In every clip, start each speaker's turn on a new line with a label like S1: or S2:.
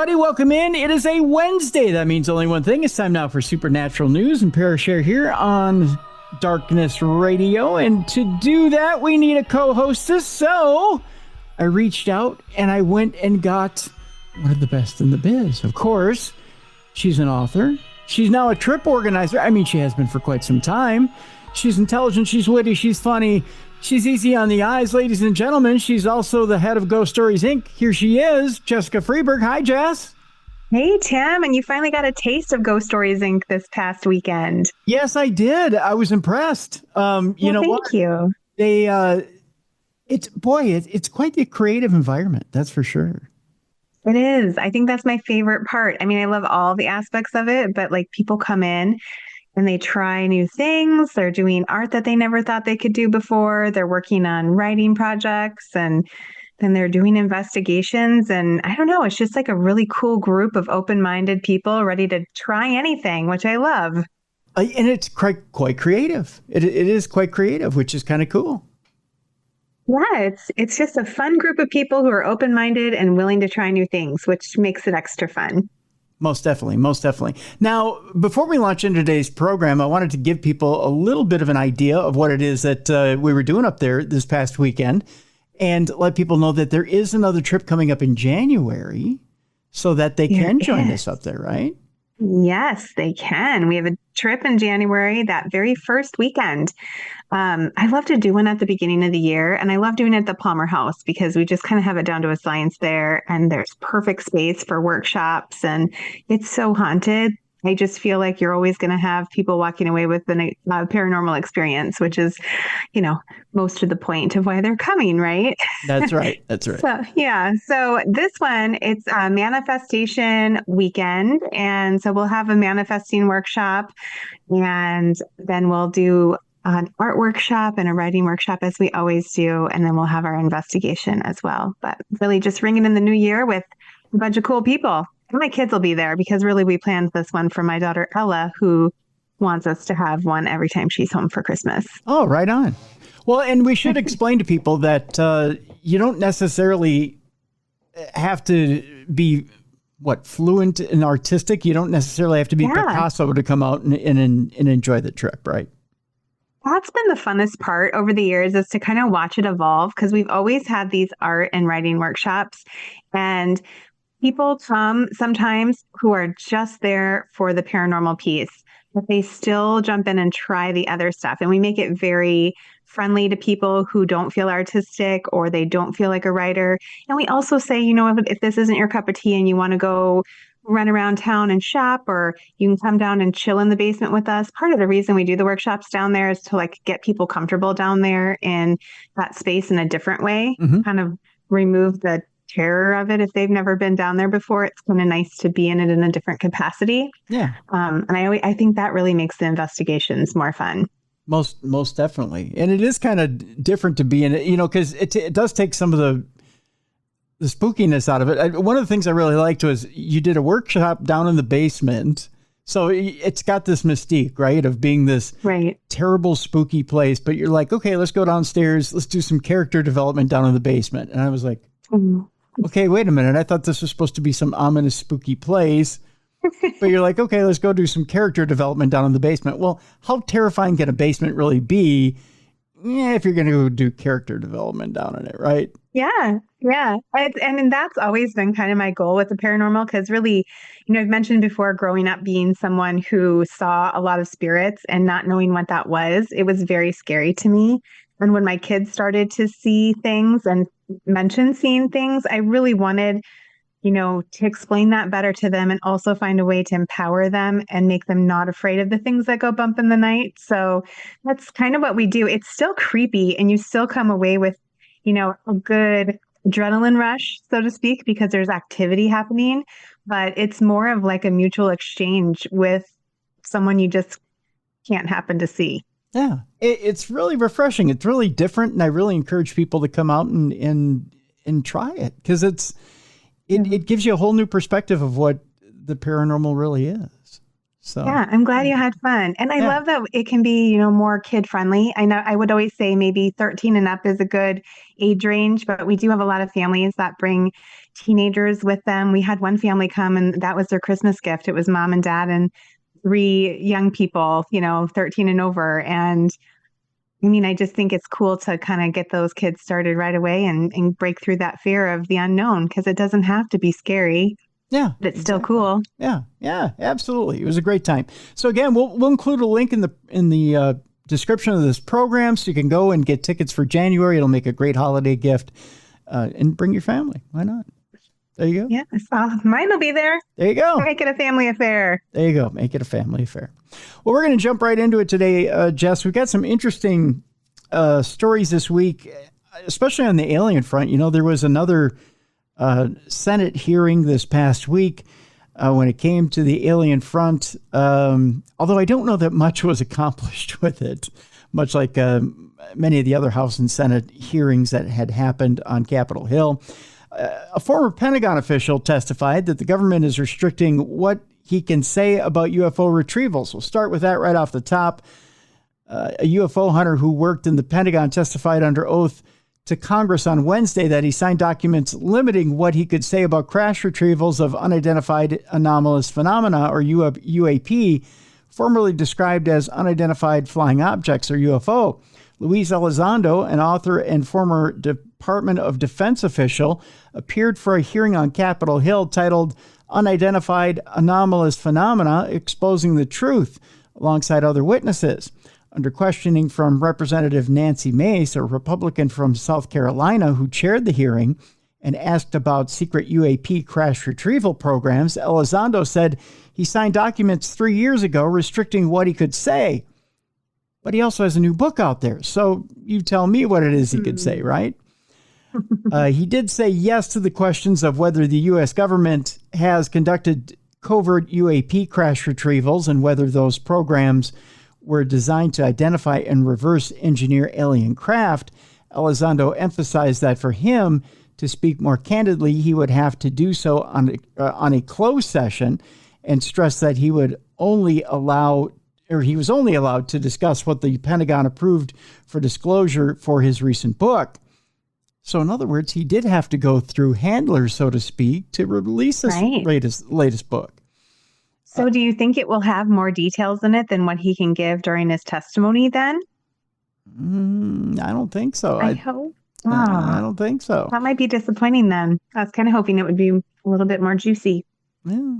S1: everybody. Welcome in. It is a Wednesday. That means only one thing. It's time now for Supernatural News and Parashare here on Darkness Radio. And to do that, we need a co-hostess. So I reached out and I went and got one of the best in the biz. Of course, she's an author. She's now a trip organizer. I mean, she has been for quite some time. She's intelligent. She's witty. She's funny. She's easy on the eyes, ladies and gentlemen. She's also the head of Ghost Stories, Inc. Here she is, Jessica Freeburg. Hi, Jess.
S2: Hey, Tim. And you finally got a taste of Ghost Stories, Inc. this past weekend.
S1: Yes, I did. I was impressed.
S2: Thank you.
S1: It's quite the creative environment. That's for sure.
S2: It is. I think that's my favorite part. I mean, I love all the aspects of it, but like people come in and they try new things. They're doing art that they never thought they could do before. They're working on writing projects, and then they're doing investigations. And I don't know, it's just like a really cool group of open-minded people ready to try anything, which I love.
S1: And it's quite creative. It is quite creative, which is kind of cool.
S2: Yeah, it's just a fun group of people who are open-minded and willing to try new things, which makes it extra fun.
S1: Most definitely. Most definitely. Now, before we launch into today's program, I wanted to give people a little bit of an idea of what it is that we were doing up there this past weekend, and let people know that there is another trip coming up in January so that they can join us up there, right?
S2: Yes, they can. We have a trip in January, that very first weekend. I love to do one at the beginning of the year, and I love doing it at the Palmer House because we just kind of have it down to a science there, and there's perfect space for workshops, and it's so haunted. I just feel like you're always going to have people walking away with a paranormal experience, which is, most of the point of why they're coming, right?
S1: That's right. That's right.
S2: So this one, it's a manifestation weekend. And so we'll have a manifesting workshop, and then we'll do an art workshop and a writing workshop as we always do. And then we'll have our investigation as well. But really just ringing in the new year with a bunch of cool people. My kids will be there because really we planned this one for my daughter, Ella, who wants us to have one every time she's home for Christmas.
S1: Oh, right on. Well, and we should explain to people that you don't necessarily have to be, fluent and artistic. You don't necessarily have to be Picasso to come out and enjoy the trip, right?
S2: That's been the funnest part over the years, is to kind of watch it evolve, because we've always had these art and writing workshops, and people come sometimes who are just there for the paranormal piece, but they still jump in and try the other stuff. And we make it very friendly to people who don't feel artistic or they don't feel like a writer. And we also say, if this isn't your cup of tea and you want to go run around town and shop, or you can come down and chill in the basement with us. Part of the reason we do the workshops down there is to get people comfortable down there in that space in a different way, kind of remove the terror of it. If they've never been down there before, it's kind of nice to be in it in a different capacity.
S1: Yeah.
S2: And I think that really makes the investigations more fun.
S1: Most definitely. And it is kind of different to be in it, because it does take some of the spookiness out of it. One of the things I really liked was you did a workshop down in the basement. So it's got this mystique, right, of being this terrible, spooky place. But you're like, okay, let's go downstairs. Let's do some character development down in the basement. And I was like, okay, wait a minute. I thought this was supposed to be some ominous, spooky place. But you're like, okay, let's go do some character development down in the basement. Well, how terrifying can a basement really be if you're going to go do character development down in it, right?
S2: Yeah. And that's always been kind of my goal with the paranormal, because really, I've mentioned before, growing up being someone who saw a lot of spirits and not knowing what that was, it was very scary to me. And when my kids started to see things and mention seeing things, I really wanted to explain that better to them and also find a way to empower them and make them not afraid of the things that go bump in the night. So that's kind of what we do. It's still creepy, and you still come away with, a good adrenaline rush, so to speak, because there's activity happening, but it's more of like a mutual exchange with someone you just can't happen to see.
S1: Yeah, it's really refreshing. It's really different. And I really encourage people to come out and try it, because it gives you a whole new perspective of what the paranormal really is. So
S2: yeah, I'm glad you had fun. And I love that it can be, more kid friendly. I know I would always say maybe 13 and up is a good age range, but we do have a lot of families that bring, teenagers with them. We had one family come and that was their Christmas gift. It was mom and dad and 3 young people, 13 and over. And I mean, I just think it's cool to kind of get those kids started right away and break through that fear of the unknown, because it doesn't have to be scary.
S1: Yeah,
S2: but it's still cool.
S1: Yeah, absolutely. It was a great time. So again, we'll include a link in the description of this program, so you can go and get tickets for January. It'll make a great holiday gift, and bring your family. Why not? There you go.
S2: Yeah, mine will be there.
S1: There you go.
S2: Make it a family affair.
S1: There you go. Make it a family affair. Well, we're going to jump right into it today, Jess. We've got some interesting stories this week, especially on the alien front. There was another Senate hearing this past week when it came to the alien front, although I don't know that much was accomplished with it, much like many of the other House and Senate hearings that had happened on Capitol Hill. A former Pentagon official testified that the government is restricting what he can say about UFO retrievals. We'll start with that right off the top. A UFO hunter who worked in the Pentagon testified under oath to Congress on Wednesday that he signed documents limiting what he could say about crash retrievals of unidentified anomalous phenomena, or UAP, formerly described as unidentified flying objects, or UFO. Luis Elizondo, an author and former Department of Defense official, appeared for a hearing on Capitol Hill titled Unidentified Anomalous Phenomena, Exposing the Truth, alongside other witnesses. Under questioning from Representative Nancy Mace, a Republican from South Carolina who chaired the hearing, and asked about secret UAP crash retrieval programs, Elizondo said he signed documents 3 years ago restricting what he could say. But he also has a new book out there, so you tell me what it is he could say, right? He did say yes to the questions of whether the U.S. government has conducted covert UAP crash retrievals and whether those programs were designed to identify and reverse engineer alien craft. Elizondo emphasized that for him to speak more candidly, he would have to do so on a closed session, and stressed that he was only allowed to discuss what the Pentagon approved for disclosure for his recent book. So in other words, he did have to go through handlers, so to speak, to release this latest book.
S2: So do you think it will have more details in it than what he can give during his testimony then?
S1: I don't think so.
S2: I hope.
S1: I don't think so.
S2: That might be disappointing then. I was kind of hoping it would be a little bit more juicy.
S1: Yeah.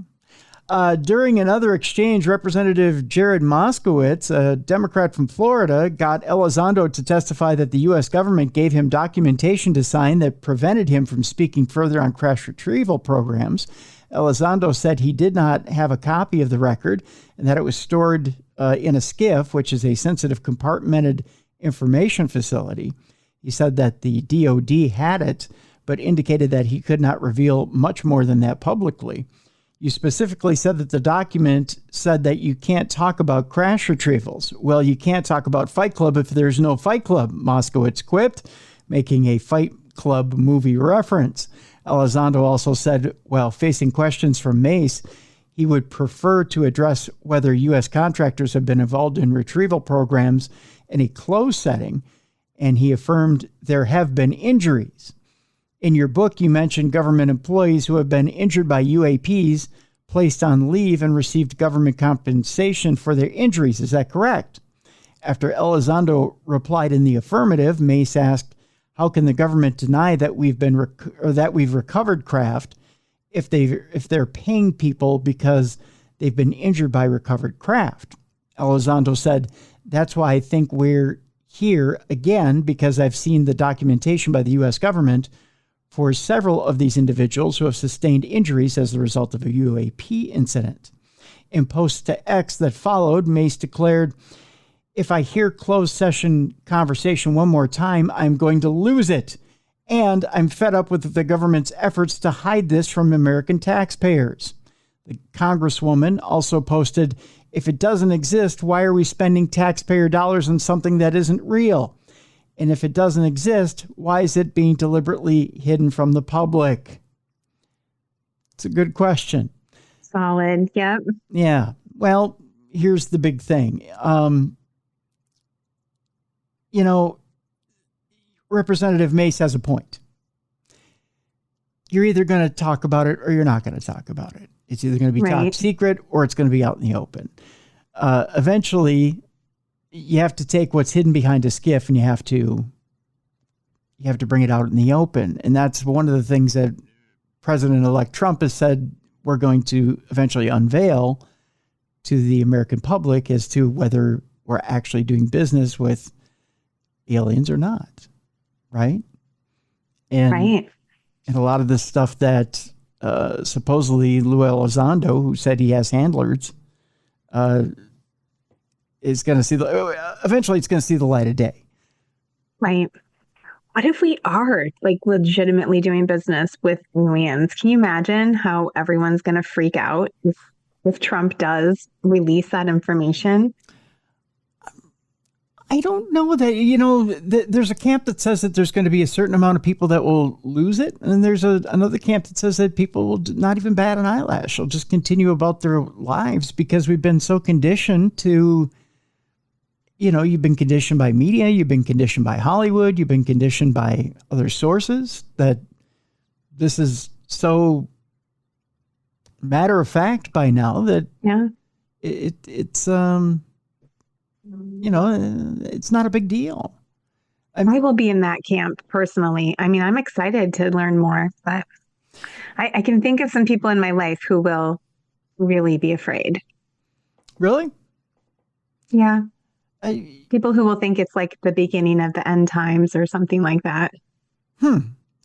S1: During another exchange, Representative Jared Moskowitz, a Democrat from Florida, got Elizondo to testify that the U.S. government gave him documentation to sign that prevented him from speaking further on crash retrieval programs. Elizondo said he did not have a copy of the record and that it was stored in a SCIF, which is a sensitive compartmented information facility. He said that the DOD had it, but indicated that he could not reveal much more than that publicly. You specifically said that the document said that you can't talk about crash retrievals. Well, you can't talk about Fight Club if there's no Fight Club, Moskowitz quipped, making a Fight Club movie reference. Elizondo also said, while facing questions from Mace, he would prefer to address whether U.S. contractors have been involved in retrieval programs in a closed setting, and he affirmed there have been injuries. In your book, you mentioned government employees who have been injured by UAPs, placed on leave, and received government compensation for their injuries. Is that correct? After Elizondo replied in the affirmative, Mace asked, "How can the government deny that we've recovered craft if they're paying people because they've been injured by recovered craft?" Elizondo said, "That's why I think we're here again, because I've seen the documentation by the U.S. government for several of these individuals who have sustained injuries as the result of a UAP incident." In posts to X that followed, Mace declared, "If I hear closed session conversation one more time, I'm going to lose it. And I'm fed up with the government's efforts to hide this from American taxpayers." The Congresswoman also posted, "If it doesn't exist, why are we spending taxpayer dollars on something that isn't real? And if it doesn't exist, why is it being deliberately hidden from the public?" It's a good question.
S2: Solid. Yep.
S1: Yeah. Well, here's the big thing. Representative Mace has a point. you're either going to talk about it or you're not going to talk about it. It's either going to be top secret or it's going to be out in the open. Eventually, you have to take what's hidden behind a skiff and you have to bring it out in the open. And that's one of the things that President-elect Trump has said we're going to eventually unveil to the American public as to whether we're actually doing business with aliens or not. Right? And a lot of this stuff that supposedly Lou Elizondo, who said he has handlers, is going to see eventually it's going to see the light of day.
S2: Right. What if we are like legitimately doing business with aliens? Can you imagine how everyone's going to freak out if Trump does release that information?
S1: I don't know that, there's a camp that says that there's going to be a certain amount of people that will lose it. And there's another camp that says that people will not even bat an eyelash. They'll just continue about their lives because we've been so conditioned to, you've been conditioned by media, you've been conditioned by Hollywood, you've been conditioned by other sources that this is so matter of fact by now that it's it's not a big deal.
S2: I will be in that camp personally. I mean, I'm excited to learn more, but I can think of some people in my life who will really be afraid.
S1: Really?
S2: Yeah. People who will think it's like the beginning of the end times or something like that.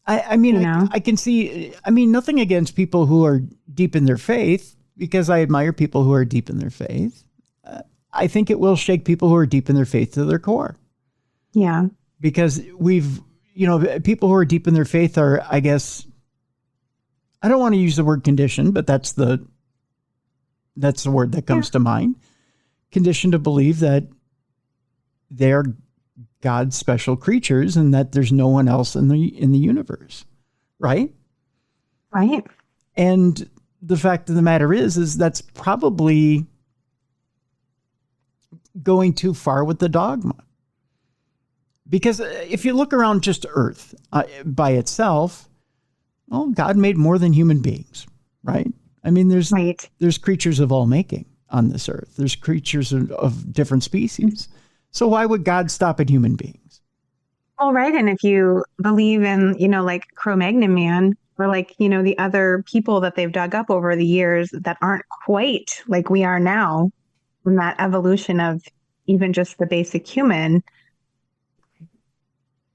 S1: I mean, I can see, nothing against people who are deep in their faith, because I admire people who are deep in their faith. I think it will shake people who are deep in their faith to their core.
S2: Yeah.
S1: Because people who are deep in their faith are, I guess, I don't want to use the word conditioned, but that's the word that comes to mind. Conditioned to believe that they're God's special creatures and that there's no one else in the universe. Right?
S2: Right.
S1: And the fact of the matter is that's probably going too far with the dogma. Because if you look around just Earth by itself, well, God made more than human beings, right? I mean, there's creatures of all making on this Earth. There's creatures of different species. So why would God stop at human beings?
S2: Well, right. And if you believe in, like Cro-Magnon man, or like, the other people that they've dug up over the years that aren't quite like we are now, from that evolution of even just the basic human,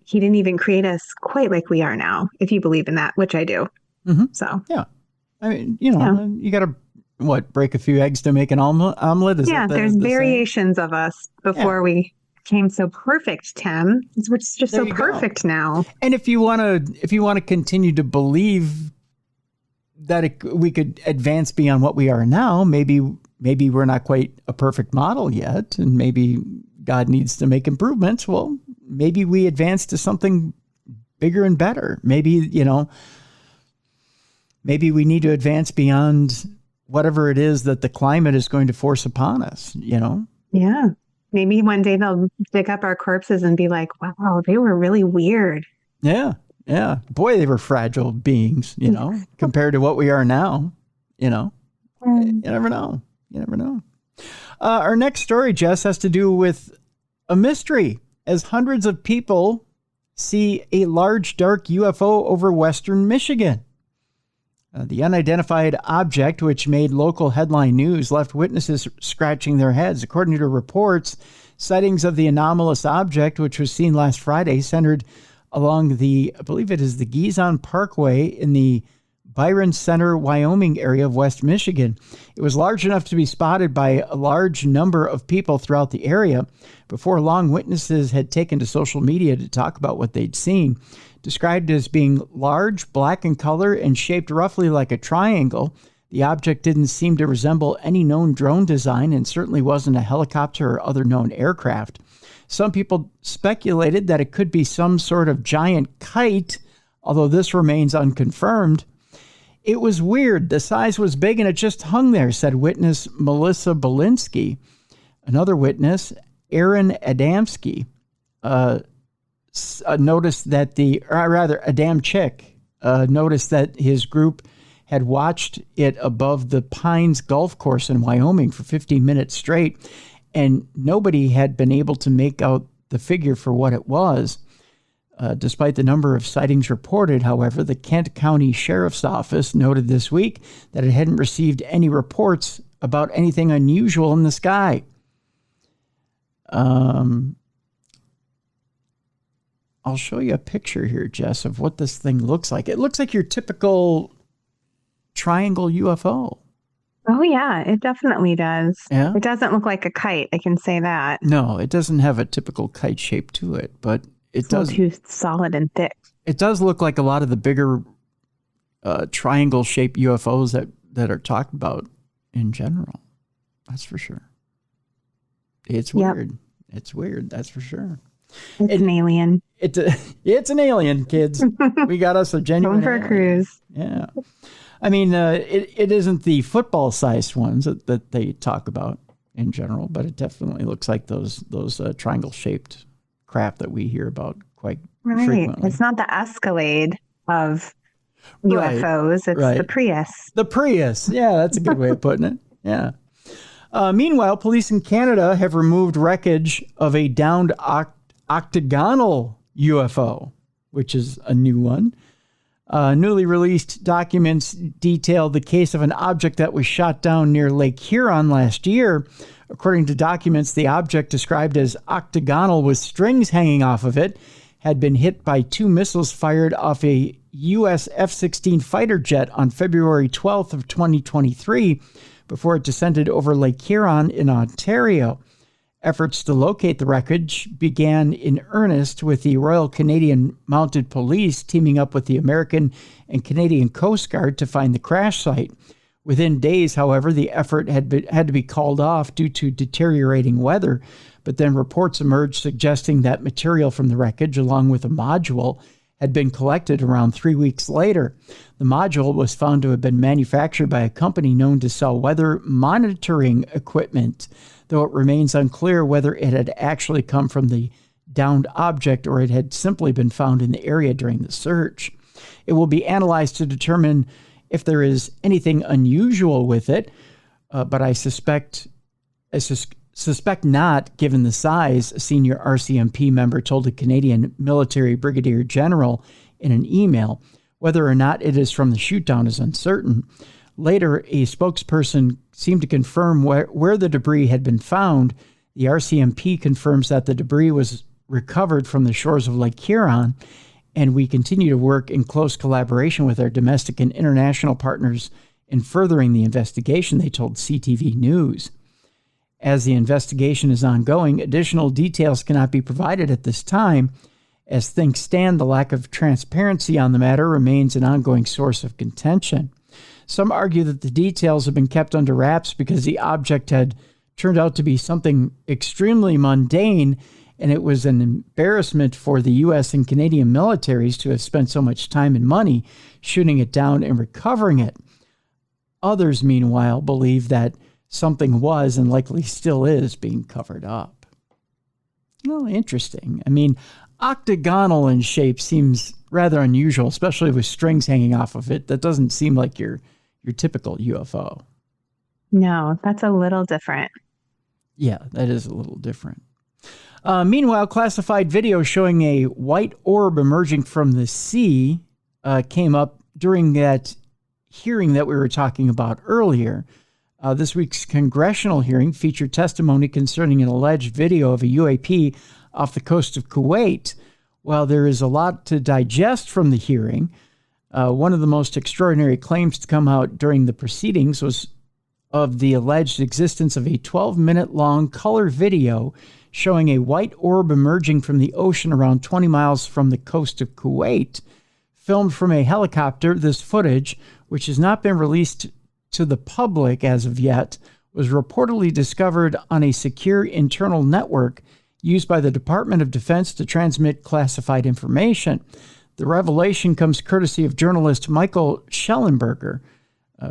S2: he didn't even create us quite like we are now, if you believe in that, which I do.
S1: Mm-hmm.
S2: So,
S1: yeah. I mean, you got to, break a few eggs to make an omelet?
S2: There's variations of us before we became so perfect, Tim. It's just so perfect now.
S1: And if you want to continue to believe that we could advance beyond what we are now, maybe we're not quite a perfect model yet, and maybe God needs to make improvements. Well, maybe we advance to something bigger and better. Maybe, maybe we need to advance beyond whatever it is that the climate is going to force upon us,
S2: Yeah. Maybe one day they'll dig up our corpses and be like, wow, they were really weird.
S1: Yeah. Yeah. Boy, they were fragile beings, compared to what we are now, You never know. You never know. Our next story, Jess, has to do with a mystery as hundreds of people see a large dark UFO over western Michigan. The unidentified object, which made local headline news, left witnesses scratching their heads. According to reports, sightings of the anomalous object, which was seen last Friday, centered along I believe it is the Gizon Parkway in the Byron Center, Wyoming area of West Michigan. It was large enough to be spotted by a large number of people throughout the area. Before long, witnesses had taken to social media to talk about what they'd seen. Described as being large, black in color, and shaped roughly like a triangle, the object didn't seem to resemble any known drone design and certainly wasn't a helicopter or other known aircraft. Some people speculated that it could be some sort of giant kite, although this remains unconfirmed. It was weird. The size was big and it just hung there, said witness Melissa Belinsky. Another witness, Aaron Adamski, noticed that Adamczyk noticed that his group had watched it above the Pines Golf Course in Wyoming for 15 minutes straight, and nobody had been able to make out the figure for what it was. Despite the number of sightings reported, however, the Kent County Sheriff's Office noted this week that it hadn't received any reports about anything unusual in the sky. I'll show you a picture here, Jess, of what this thing looks like. It looks like your typical triangle UFO.
S2: Oh, yeah, it definitely does.
S1: Yeah?
S2: It doesn't look like a kite, I can say that.
S1: No, it doesn't have a typical kite shape to it, but it does.
S2: Too solid and thick.
S1: It does look like a lot of the bigger triangle-shaped UFOs that are talked about in general. That's for sure. It's weird. Yep. It's weird, that's for sure.
S2: It's an alien.
S1: It's an alien, kids. We got us a genuine
S2: going for a cruise.
S1: Yeah. I mean, it isn't the football-sized ones that they talk about in general, but it definitely looks like those triangle-shaped crap that we hear about quite frequently.
S2: It's not the Escalade of UFOs. It's the Prius.
S1: The Prius. Yeah, that's a good way of putting it. Yeah. Meanwhile, police in Canada have removed wreckage of a downed octagonal UFO, which is a new one. Newly released documents detail the case of an object that was shot down near Lake Huron last year. According to documents, the object, described as octagonal with strings hanging off of it, had been hit by 2 missiles fired off a U.S. F-16 fighter jet on February 12th of 2023 before it descended over Lake Huron in Ontario. Efforts to locate the wreckage began in earnest, with the Royal Canadian Mounted Police teaming up with the American and Canadian Coast Guard to find the crash site. Within days, however, the effort had to be called off due to deteriorating weather, but then reports emerged suggesting that material from the wreckage, along with a module, had been collected around 3 weeks later. The module was found to have been manufactured by a company known to sell weather monitoring equipment, though it remains unclear whether it had actually come from the downed object or it had simply been found in the area during the search. It will be analyzed to determine if there is anything unusual with it, but I suspect not, given the size, a senior RCMP member told a Canadian military brigadier general in an email. Whether or not it is from the shootdown is uncertain. Later, a spokesperson seemed to confirm where the debris had been found. The RCMP confirms that the debris was recovered from the shores of Lake Huron, and we continue to work in close collaboration with our domestic and international partners in furthering the investigation, they told CTV News. As the investigation is ongoing, additional details cannot be provided at this time. As things stand, the lack of transparency on the matter remains an ongoing source of contention. Some argue that the details have been kept under wraps because the object had turned out to be something extremely mundane, and it was an embarrassment for the U.S. and Canadian militaries to have spent so much time and money shooting it down and recovering it. Others, meanwhile, believe that something was and likely still is being covered up. Well, interesting. I mean, octagonal in shape seems rather unusual, especially with strings hanging off of it. That doesn't seem like your typical UFO.
S2: No, that's a little different.
S1: Yeah, that is a little different. Meanwhile, classified video showing a white orb emerging from the sea came up during that hearing that we were talking about earlier. This week's congressional hearing featured testimony concerning an alleged video of a UAP off the coast of Kuwait. While there is a lot to digest from the hearing, one of the most extraordinary claims to come out during the proceedings was of the alleged existence of a 12-minute-long color video showing a white orb emerging from the ocean around 20 miles from the coast of Kuwait. Filmed from a helicopter, this footage, which has not been released to the public as of yet, was reportedly discovered on a secure internal network used by the Department of Defense to transmit classified information. The revelation comes courtesy of journalist Michael Schellenberger,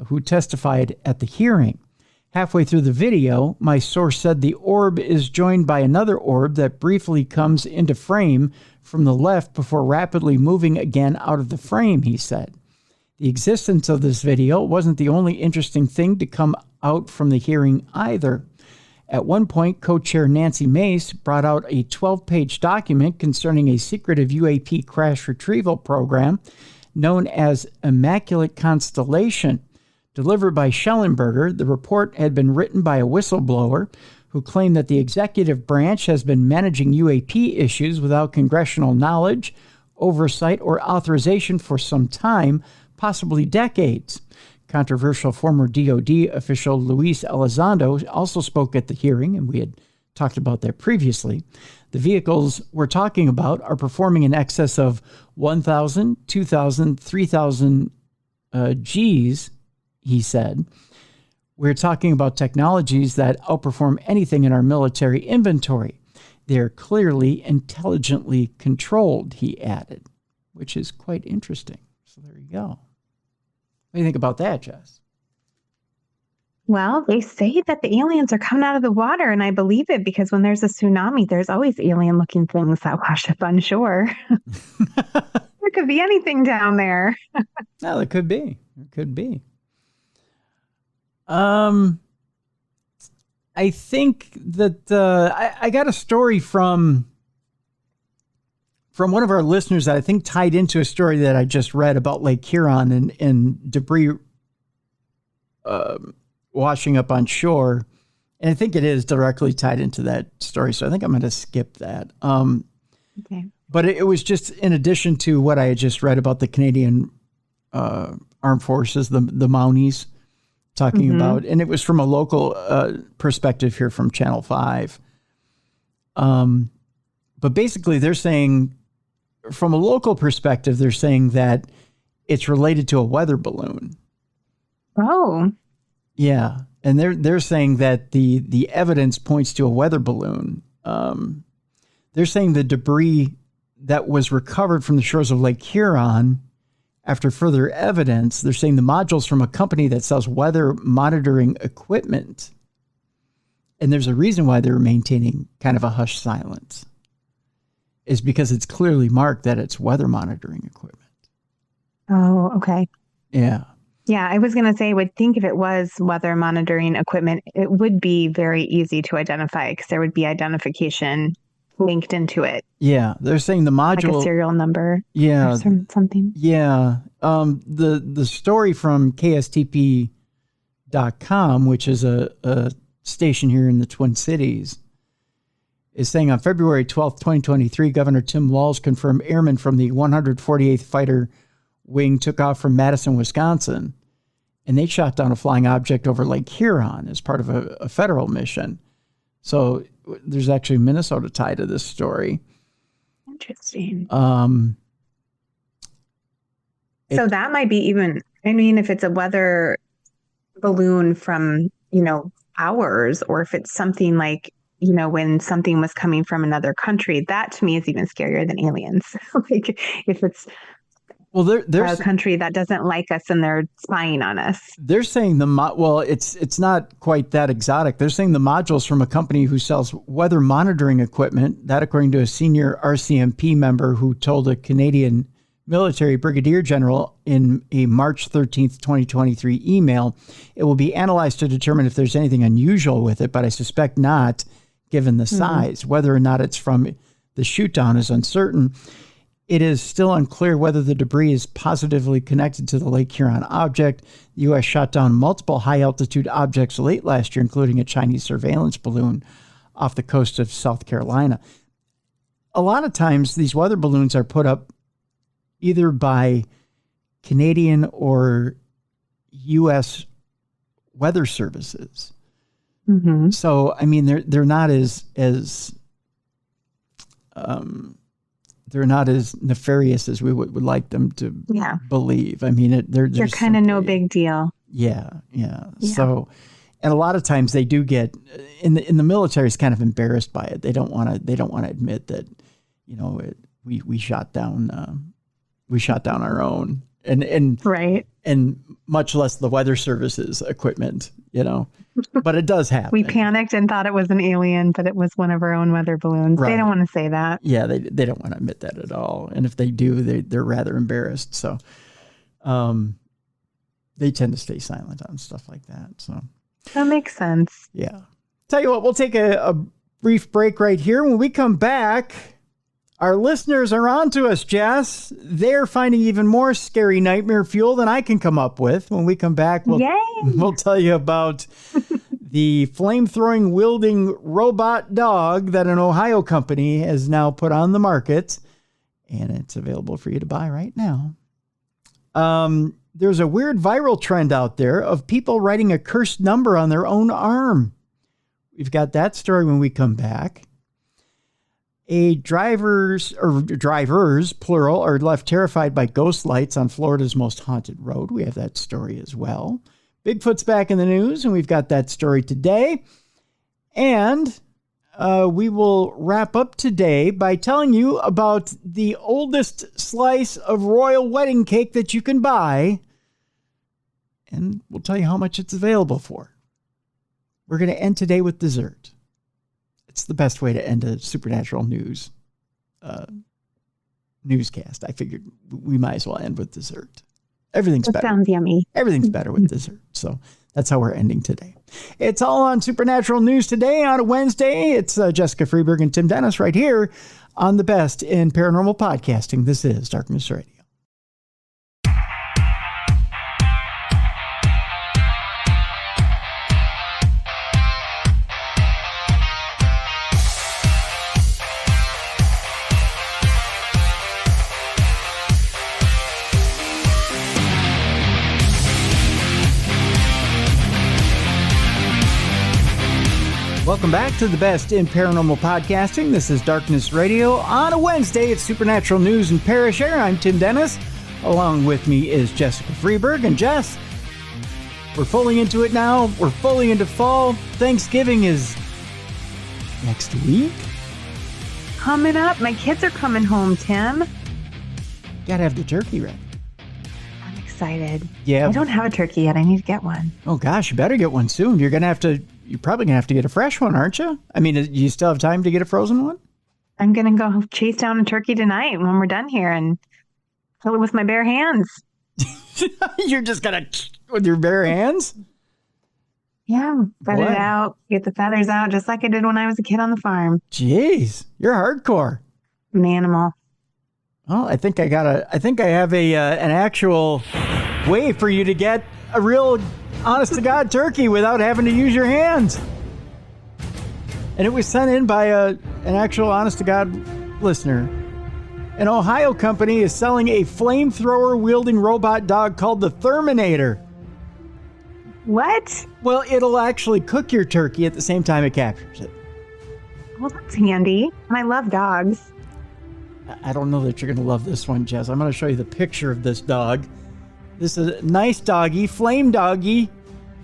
S1: who testified at the hearing. Halfway through the video, my source said the orb is joined by another orb that briefly comes into frame from the left before rapidly moving again out of the frame, he said. The existence of this video wasn't the only interesting thing to come out from the hearing either. At one point, co-chair Nancy Mace brought out a 12-page document concerning a secretive UAP crash retrieval program known as Immaculate Constellation. Delivered by Schellenberger, the report had been written by a whistleblower who claimed that the executive branch has been managing UAP issues without congressional knowledge, oversight, or authorization for some time, possibly decades. Controversial former DOD official Luis Elizondo also spoke at the hearing, and we had talked about that previously. The vehicles we're talking about are performing in excess of 1,000, 2,000, 3,000 Gs, he said. We're talking about technologies that outperform anything in our military inventory. They're clearly intelligently controlled, he added, which is quite interesting. So there you go. What do you think about that, Jess?
S2: Well, they say that the aliens are coming out of the water, and I believe it because when there's a tsunami, there's always alien-looking things that wash up on shore. There could be anything down there.
S1: No, there could be. There could be. I think that I got a story from one of our listeners that I think tied into a story that I just read about Lake Huron and debris washing up on shore. And I think it is directly tied into that story. So I think I'm going to skip that.
S2: Okay.
S1: But it was just in addition to what I had just read about the Canadian Armed Forces, the Mounties, talking about, and it was from a local perspective here from Channel 5. But basically they're saying, from a local perspective, they're saying that it's related to a weather balloon.
S2: Oh.
S1: Yeah. And they're saying that the evidence points to a weather balloon. They're saying the debris that was recovered from the shores of Lake Huron, after further evidence, they're saying the modules from a company that sells weather monitoring equipment. And there's a reason why they're maintaining kind of a hushed silence, is because it's clearly marked that it's weather monitoring equipment.
S2: Oh, okay.
S1: Yeah.
S2: Yeah, I was going to say, I would think if it was weather monitoring equipment, it would be very easy to identify because there would be identification linked into it.
S1: Yeah, they're saying the module,
S2: like a serial number.
S1: Yeah,
S2: or something.
S1: Yeah, the story from KSTP.com, which is a station here in the Twin Cities, is saying on February 12th, 2023, Governor Tim Walz confirmed airmen from the 148th Fighter Wing took off from Madison, Wisconsin, and they shot down a flying object over Lake Huron as part of a federal mission. So there's actually Minnesota tied to this story.
S2: Interesting. So that might be even, I mean, if it's a weather balloon from, hours, or if it's something like, when something was coming from another country, that to me is even scarier than aliens. Like if it's there's a country that doesn't like us and they're spying on us. They're
S1: saying it's not quite that exotic. They're saying the modules from a company who sells weather monitoring equipment, that according to a senior RCMP member who told a Canadian military brigadier general in a March 13th, 2023 email, it will be analyzed to determine if there's anything unusual with it, but I suspect not, given the size. Whether or not it's from the shoot down is uncertain. It is still unclear whether the debris is positively connected to the Lake Huron object. The U.S. shot down multiple high-altitude objects late last year, including a Chinese surveillance balloon off the coast of South Carolina. A lot of times, these weather balloons are put up either by Canadian or U.S. weather services. Mm-hmm. So, I mean, they're not as they're not as nefarious as we would like them to believe. I mean, they're
S2: kind of no big deal.
S1: Yeah. So, and a lot of times they do get in the military is kind of embarrassed by it. They don't want to admit that, we shot down our own. and
S2: Right.
S1: and much less the weather services equipment, but it does happen.
S2: We panicked and thought it was an alien, but it was one of our own weather balloons.
S1: Right.
S2: They don't want to say that.
S1: Yeah, they don't want to admit that at all. And if they do, they're rather embarrassed. So they tend to stay silent on stuff like that. So
S2: that makes sense.
S1: Yeah. Tell you what, we'll take a brief break right here. When we come back, our listeners are on to us, Jess. They're finding even more scary nightmare fuel than I can come up with. When we come back, we'll tell you about the flamethrowing wielding robot dog that an Ohio company has now put on the market, and it's available for you to buy right now. There's a weird viral trend out there of people writing a cursed number on their own arm. We've got that story when we come back. Drivers, plural, are left terrified by ghost lights on Florida's most haunted road. We have that story as well. Bigfoot's back in the news, and we've got that story today. And we will wrap up today by telling you about the oldest slice of royal wedding cake that you can buy. And we'll tell you how much it's available for. We're going to end today with dessert. It's the best way to end a supernatural newscast. I figured we might as well end with dessert. Everything's better.
S2: Sounds yummy.
S1: Everything's better with dessert. So that's how we're ending today. It's all on Supernatural News today on a Wednesday. It's Jessica Freeburg and Tim Dennis right here on the best in paranormal podcasting. This is Darkness Radio. Welcome back to the best in paranormal podcasting. This is Darkness Radio. On a Wednesday, it's Supernatural News and Parashare. I'm Tim Dennis. Along with me is Jessica Freeburg. And Jess, we're fully into it now. We're fully into fall. Thanksgiving is next week.
S2: Coming up. My kids are coming home, Tim.
S1: Gotta have the turkey ready.
S2: I'm excited.
S1: Yeah.
S2: I don't have a turkey yet. I need to get one.
S1: Oh, gosh, you better get one soon. You're probably going to have to get a fresh one, aren't you? I mean, do you still have time to get a frozen one?
S2: I'm going to go chase down a turkey tonight when we're done here and kill it with my bare hands.
S1: You're just going to, with your bare hands?
S2: Yeah, gut it out, get the feathers out, just like I did when I was a kid on the farm.
S1: Jeez, you're hardcore.
S2: I'm an animal.
S1: Well, I think I have an actual way for you to get a real honest to God turkey without having to use your hands. And it was sent in by an actual honest to God listener. An Ohio company is selling a flamethrower wielding robot dog called the Thermonator.
S2: What?
S1: Well, it'll actually cook your turkey at the same time it captures it.
S2: Well, that's handy. And I love dogs.
S1: I don't know that you're going to love this one, Jess. I'm going to show you the picture of this dog. This is a nice doggy, flame doggy.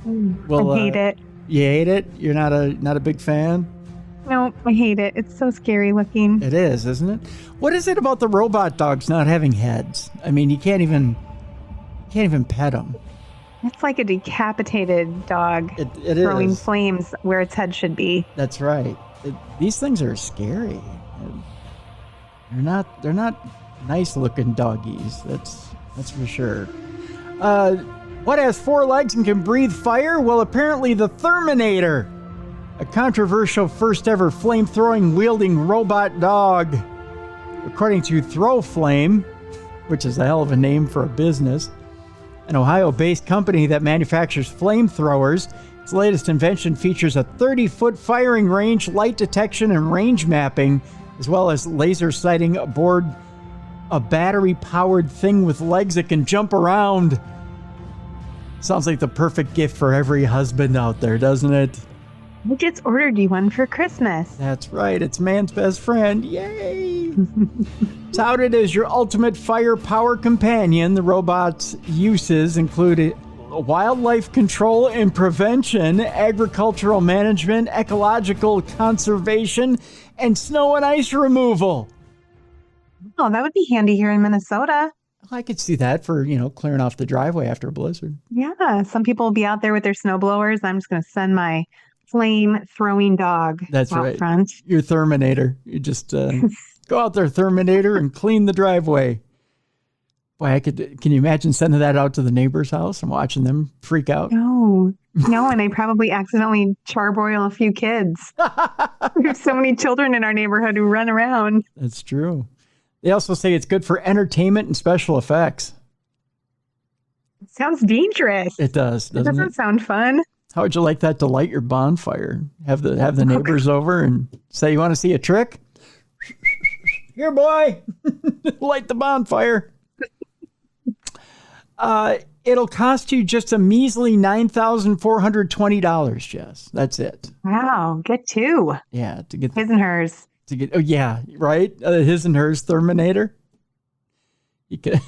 S1: Well,
S2: I hate it.
S1: You hate it? You're not a big fan?
S2: No, I hate it. It's so scary looking.
S1: It is, isn't it? What is it about the robot dogs not having heads? I mean, you can't even pet them.
S2: It's like a decapitated dog
S1: it
S2: throwing
S1: is.
S2: flames where its head should be.
S1: That's right. These things are scary. They're not nice looking doggies. That's for sure. What has 4 legs and can breathe fire? Well, apparently the Thermonator, a controversial first ever flame-throwing wielding robot dog. According to Throw Flame, which is a hell of a name for a business, an Ohio-based company that manufactures flamethrowers, its latest invention features a 30-foot firing range, light detection, and range mapping, as well as laser sighting aboard a battery-powered thing with legs that can jump around. Sounds like the perfect gift for every husband out there, doesn't it?
S2: I just ordered you one for Christmas.
S1: That's right. It's man's best friend. Yay! Touted as your ultimate firepower companion, the robot's uses include wildlife control and prevention, agricultural management, ecological conservation, and snow and ice removal.
S2: Oh, that would be handy here in Minnesota.
S1: I could see that for, clearing off the driveway after a blizzard.
S2: Yeah, some people will be out there with their snow blowers. I'm just going to send my flame throwing dog
S1: That's
S2: out
S1: right.
S2: front.
S1: Your Thermonator. You just go out there, Thermonator, and clean the driveway. Boy, can you imagine sending that out to the neighbor's house and watching them freak out?
S2: No, and I probably accidentally charbroil a few kids. There's so many children in our neighborhood who run around.
S1: That's true. They also say it's good for entertainment and special effects.
S2: It sounds dangerous.
S1: It does,
S2: It
S1: doesn't
S2: doesn't sound fun.
S1: How would you like that to light your bonfire? Have the neighbors over and say, you want to see a trick? Here, boy, light the bonfire. It'll cost you just a measly $9,420, Jess. That's it.
S2: Wow, get two.
S1: Yeah, to get
S2: His and hers.
S1: oh yeah, right. His and hers Thermonator. You can.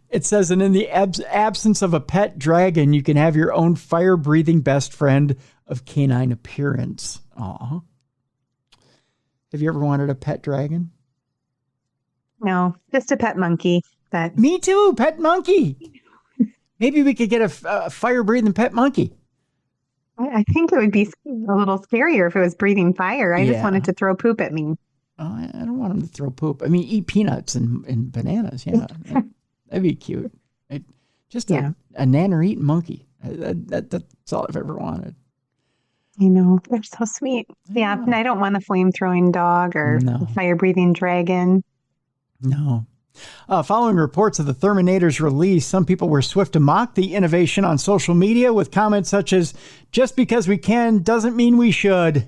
S1: It says, and in the absence of a pet dragon, you can have your own fire-breathing best friend of canine appearance. Aw. Have you ever wanted a pet dragon?
S2: No, just a pet monkey.
S1: Me too, pet monkey. Maybe we could get a fire-breathing pet monkey.
S2: I think it would be a little scarier if it was breathing fire. I just wanted to throw poop at me.
S1: Oh, I don't want him to throw poop. I mean, eat peanuts and bananas. Yeah, that'd be cute. A nanner-eating monkey. That's all I've ever wanted.
S2: I know. They're so sweet. Yeah, and I don't want a flame-throwing dog or a fire-breathing dragon.
S1: No. Following reports of the Thermonator's release, some people were swift to mock the innovation on social media with comments such as, just because we can doesn't mean we should.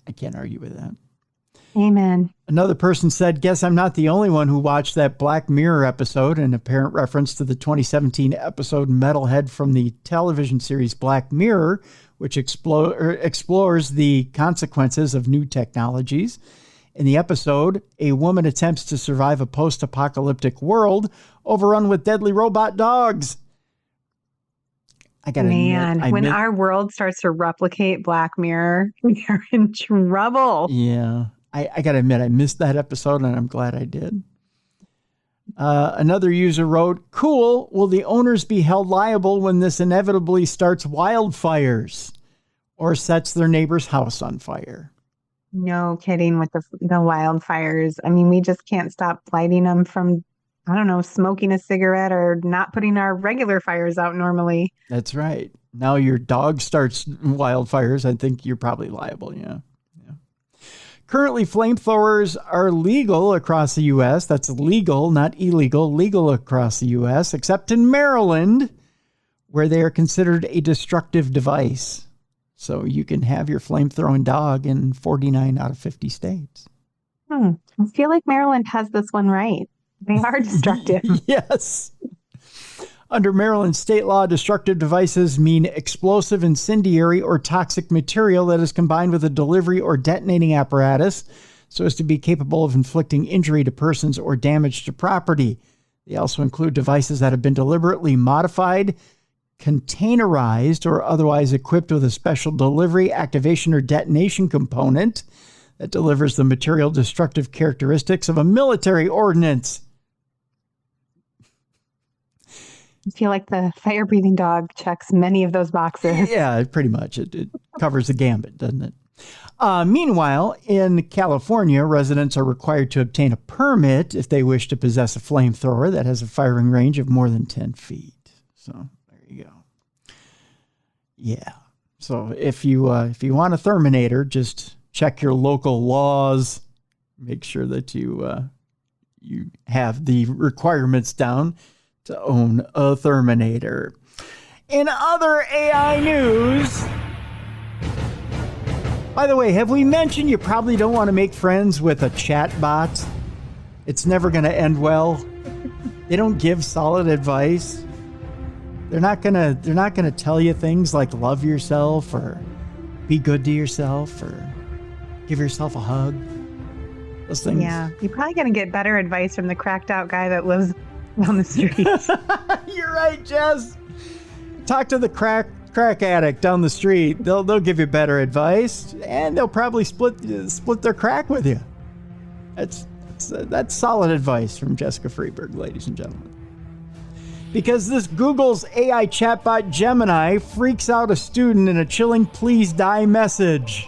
S1: I can't argue with that.
S2: Amen.
S1: Another person said, guess I'm not the only one who watched that Black Mirror episode, an apparent reference to the 2017 episode Metalhead from the television series Black Mirror, which explores the consequences of new technologies. In the episode, a woman attempts to survive a post-apocalyptic world overrun with deadly robot dogs. I gotta admit,
S2: when our world starts to replicate Black Mirror, we are in trouble.
S1: Yeah, I gotta admit, I missed that episode, and I'm glad I did. Another user wrote, cool, will the owners be held liable when this inevitably starts wildfires or sets their neighbor's house on fire?
S2: No kidding with the wildfires. I mean, we just can't stop lighting them from, I don't know, smoking a cigarette or not putting our regular fires out normally.
S1: That's right. Now your dog starts wildfires. I think you're probably liable. Yeah. Currently, flamethrowers are legal across the U.S. That's legal, not illegal, legal across the U.S., except in Maryland, where they are considered a destructive device. So you can have your flame-throwing dog in 49 out of 50 states.
S2: I feel like Maryland has this one right. They are destructive.
S1: Yes. Under Maryland state law, destructive devices mean explosive, incendiary, or toxic material that is combined with a delivery or detonating apparatus so as to be capable of inflicting injury to persons or damage to property. They also include devices that have been deliberately modified, containerized, or otherwise equipped with a special delivery, activation, or detonation component that delivers the material destructive characteristics of a military ordnance.
S2: I feel like the fire-breathing dog checks many of those boxes.
S1: Yeah, pretty much. It covers the gambit, doesn't it? Meanwhile, in California, residents are required to obtain a permit if they wish to possess a flamethrower that has a firing range of more than 10 feet. So there you go. Yeah. So if you want a Thermonator, just check your local laws. Make sure that you have the requirements down to own a Thermonator. In other AI news, by the way, have we mentioned you probably don't want to make friends with a chat bot? It's never going to end well. They don't give solid advice. They're not gonna tell you things like love yourself or be good to yourself or give yourself a hug. Those things.
S2: Yeah, you're probably gonna get better advice from the cracked out guy that lives down the street.
S1: You're right, Jess. Talk to the crack addict down the street. They'll give you better advice, and they'll probably split their crack with you. That's That's solid advice from Jessica Freeburg, ladies and gentlemen. Because this Google's AI chatbot Gemini freaks out a student in a chilling "please die" message.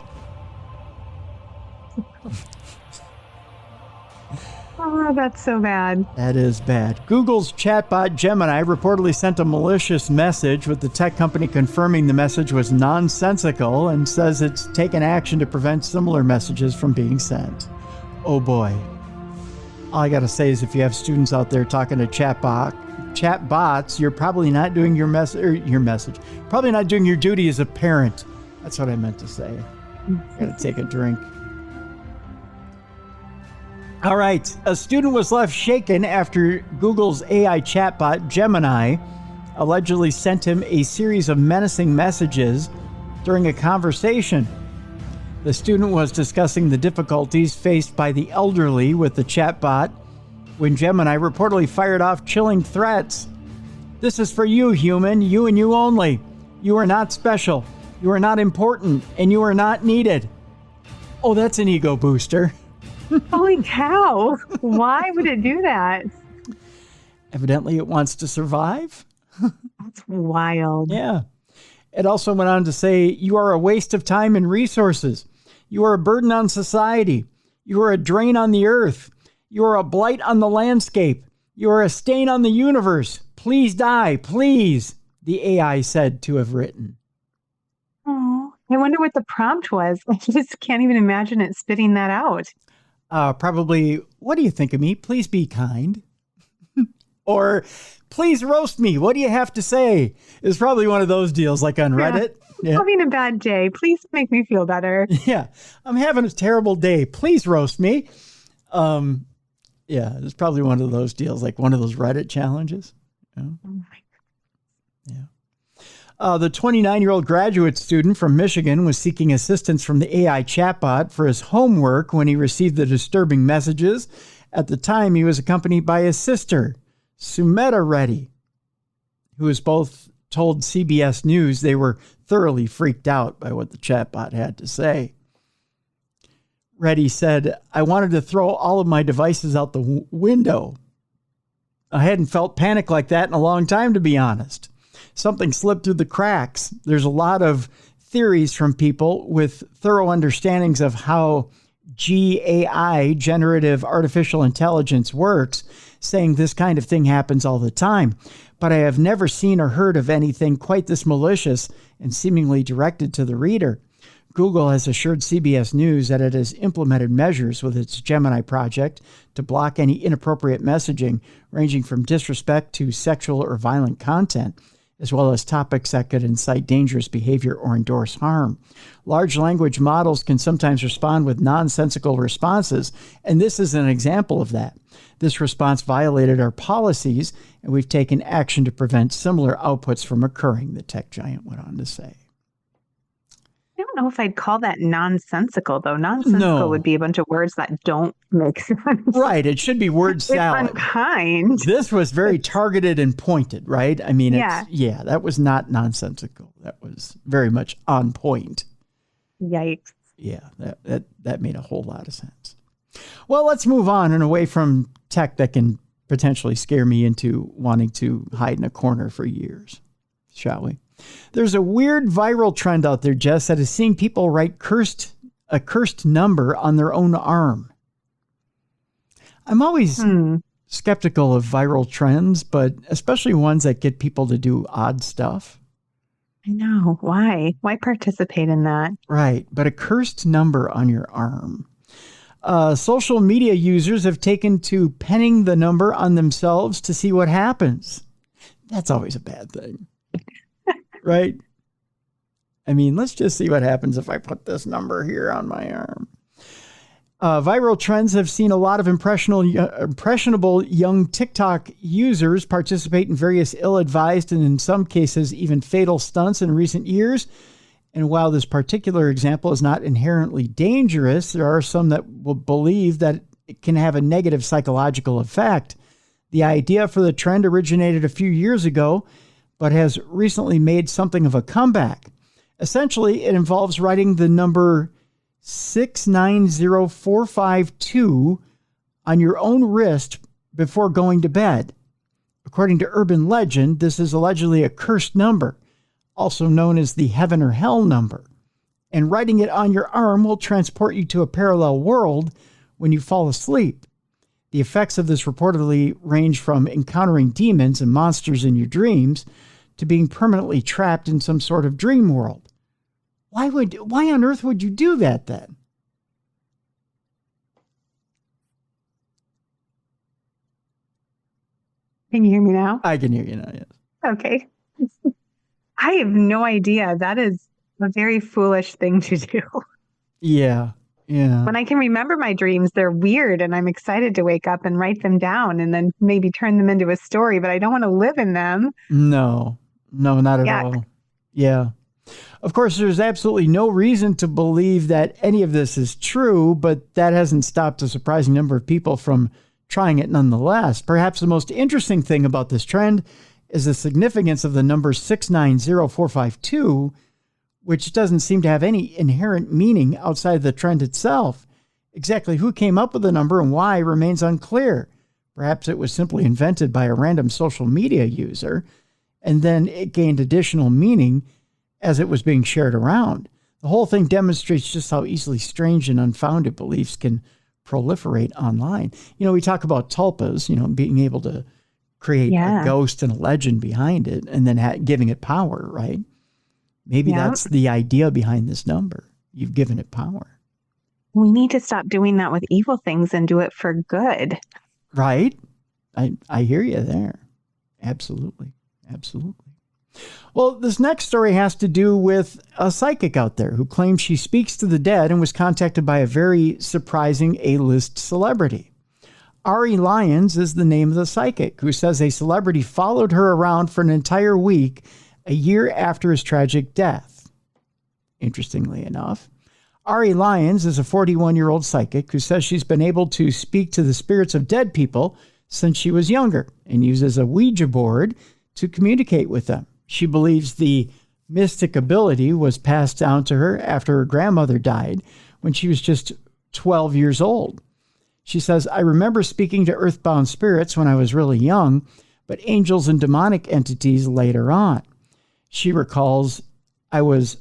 S2: Oh, that's so bad.
S1: That is bad. Google's chatbot Gemini reportedly sent a malicious message, with the tech company confirming the message was nonsensical and says it's taken action to prevent similar messages from being sent. Oh boy. All I gotta say is, if you have students out there talking to chatbots, you're probably not doing probably not doing your duty as a parent. That's what I meant to say. Gotta take a drink. All right. A student was left shaken after Google's AI chatbot, Gemini, allegedly sent him a series of menacing messages during a conversation. The student was discussing the difficulties faced by the elderly with the chatbot when Gemini reportedly fired off chilling threats. "This is for you, human, you and you only. You are not special. You are not important, and you are not needed." Oh, that's an ego booster.
S2: Holy cow. Why would it do that?
S1: Evidently, it wants to survive.
S2: That's wild.
S1: Yeah. It also went on to say, "You are a waste of time and resources. You are a burden on society. You are a drain on the earth. You are a blight on the landscape. You are a stain on the universe. Please die, please," the AI said to have written.
S2: Oh, I wonder what the prompt was. I just can't even imagine it spitting that out.
S1: Probably, "What do you think of me? Please be kind." Or, "Please roast me. What do you have to say?" It's probably one of those deals like on Reddit.
S2: I'm having a bad day. Please make me feel better.
S1: Yeah. "I'm having a terrible day. Please roast me." Yeah, it's probably one of those deals, like one of those Reddit challenges. Yeah.
S2: Oh my
S1: The 29-year-old graduate student from Michigan was seeking assistance from the AI chatbot for his homework when he received the disturbing messages. At the time, he was accompanied by his sister, Sumeta Reddy, who has both told CBS News they were thoroughly freaked out by what the chatbot had to say. Reddy said, "I wanted to throw all of my devices out the window. I hadn't felt panic like that in a long time, to be honest. Something slipped through the cracks. There's a lot of theories from people with thorough understandings of how GAI, generative artificial intelligence, works, saying this kind of thing happens all the time. But I have never seen or heard of anything quite this malicious and seemingly directed to the reader." Google has assured CBS News that it has implemented measures with its Gemini project to block any inappropriate messaging ranging from disrespect to sexual or violent content, as well as topics that could incite dangerous behavior or endorse harm. Large language models can sometimes respond with nonsensical responses, and this is an example of that. This response violated our policies, and we've taken action to prevent similar outputs from occurring, the tech giant went on to say.
S2: I don't know if I'd call that nonsensical, though. Nonsensical would be a bunch of words that don't make sense.
S1: Right. It should be word salad.
S2: It's unkind.
S1: This was very targeted and pointed, right? I mean, that was not nonsensical. That was very much on point.
S2: Yikes.
S1: Yeah, that made a whole lot of sense. Well, let's move on and away from tech that can potentially scare me into wanting to hide in a corner for years, shall we? There's a weird viral trend out there, Jess, that is seeing people write a cursed number on their own arm. I'm always skeptical of viral trends, but especially ones that get people to do odd stuff.
S2: I know. Why? Why participate in that?
S1: Right. But a cursed number on your arm. Social media users have taken to penning the number on themselves to see what happens. That's always a bad thing. Right? I mean, let's just see what happens if I put this number here on my arm. Viral trends have seen a lot of impressionable young TikTok users participate in various ill-advised and in some cases even fatal stunts in recent years. And while this particular example is not inherently dangerous, there are some that will believe that it can have a negative psychological effect. The idea for the trend originated a few years ago, but has recently made something of a comeback. Essentially, it involves writing the number 690452 on your own wrist before going to bed. According to urban legend, this is allegedly a cursed number, also known as the heaven or hell number. And writing it on your arm will transport you to a parallel world when you fall asleep. The effects of this reportedly range from encountering demons and monsters in your dreams to being permanently trapped in some sort of dream world. Why on earth would you do that then?
S2: Can you hear me now?
S1: I can hear you now, yes.
S2: Okay. I have no idea. That is a very foolish thing to do.
S1: Yeah.
S2: When I can remember my dreams, they're weird, and I'm excited to wake up and write them down and then maybe turn them into a story, but I don't want to live in them.
S1: No, not at all. Yeah. Of course, there's absolutely no reason to believe that any of this is true, but that hasn't stopped a surprising number of people from trying it nonetheless. Perhaps the most interesting thing about this trend is the significance of the number 690452, which doesn't seem to have any inherent meaning outside the trend itself. Exactly who came up with the number and why remains unclear. Perhaps it was simply invented by a random social media user, and then it gained additional meaning as it was being shared around. The whole thing demonstrates just how easily strange and unfounded beliefs can proliferate online. We talk about tulpas, being able to create a ghost and a legend behind it and then giving it power, right? Maybe that's the idea behind this number. You've given it power.
S2: We need to stop doing that with evil things and do it for good.
S1: Right? I hear you there. Absolutely. Well, this next story has to do with a psychic out there who claims she speaks to the dead and was contacted by a very surprising A-list celebrity. Ari Lyons is the name of the psychic, who says a celebrity followed her around for an entire week a year after his tragic death. Interestingly enough, Ari Lyons is a 41-year-old psychic who says she's been able to speak to the spirits of dead people since she was younger and uses a Ouija board to communicate with them. She believes the mystic ability was passed down to her after her grandmother died when she was just 12 years old. She says, I remember speaking to earthbound spirits when I was really young, but angels and demonic entities later on. She recalls, I was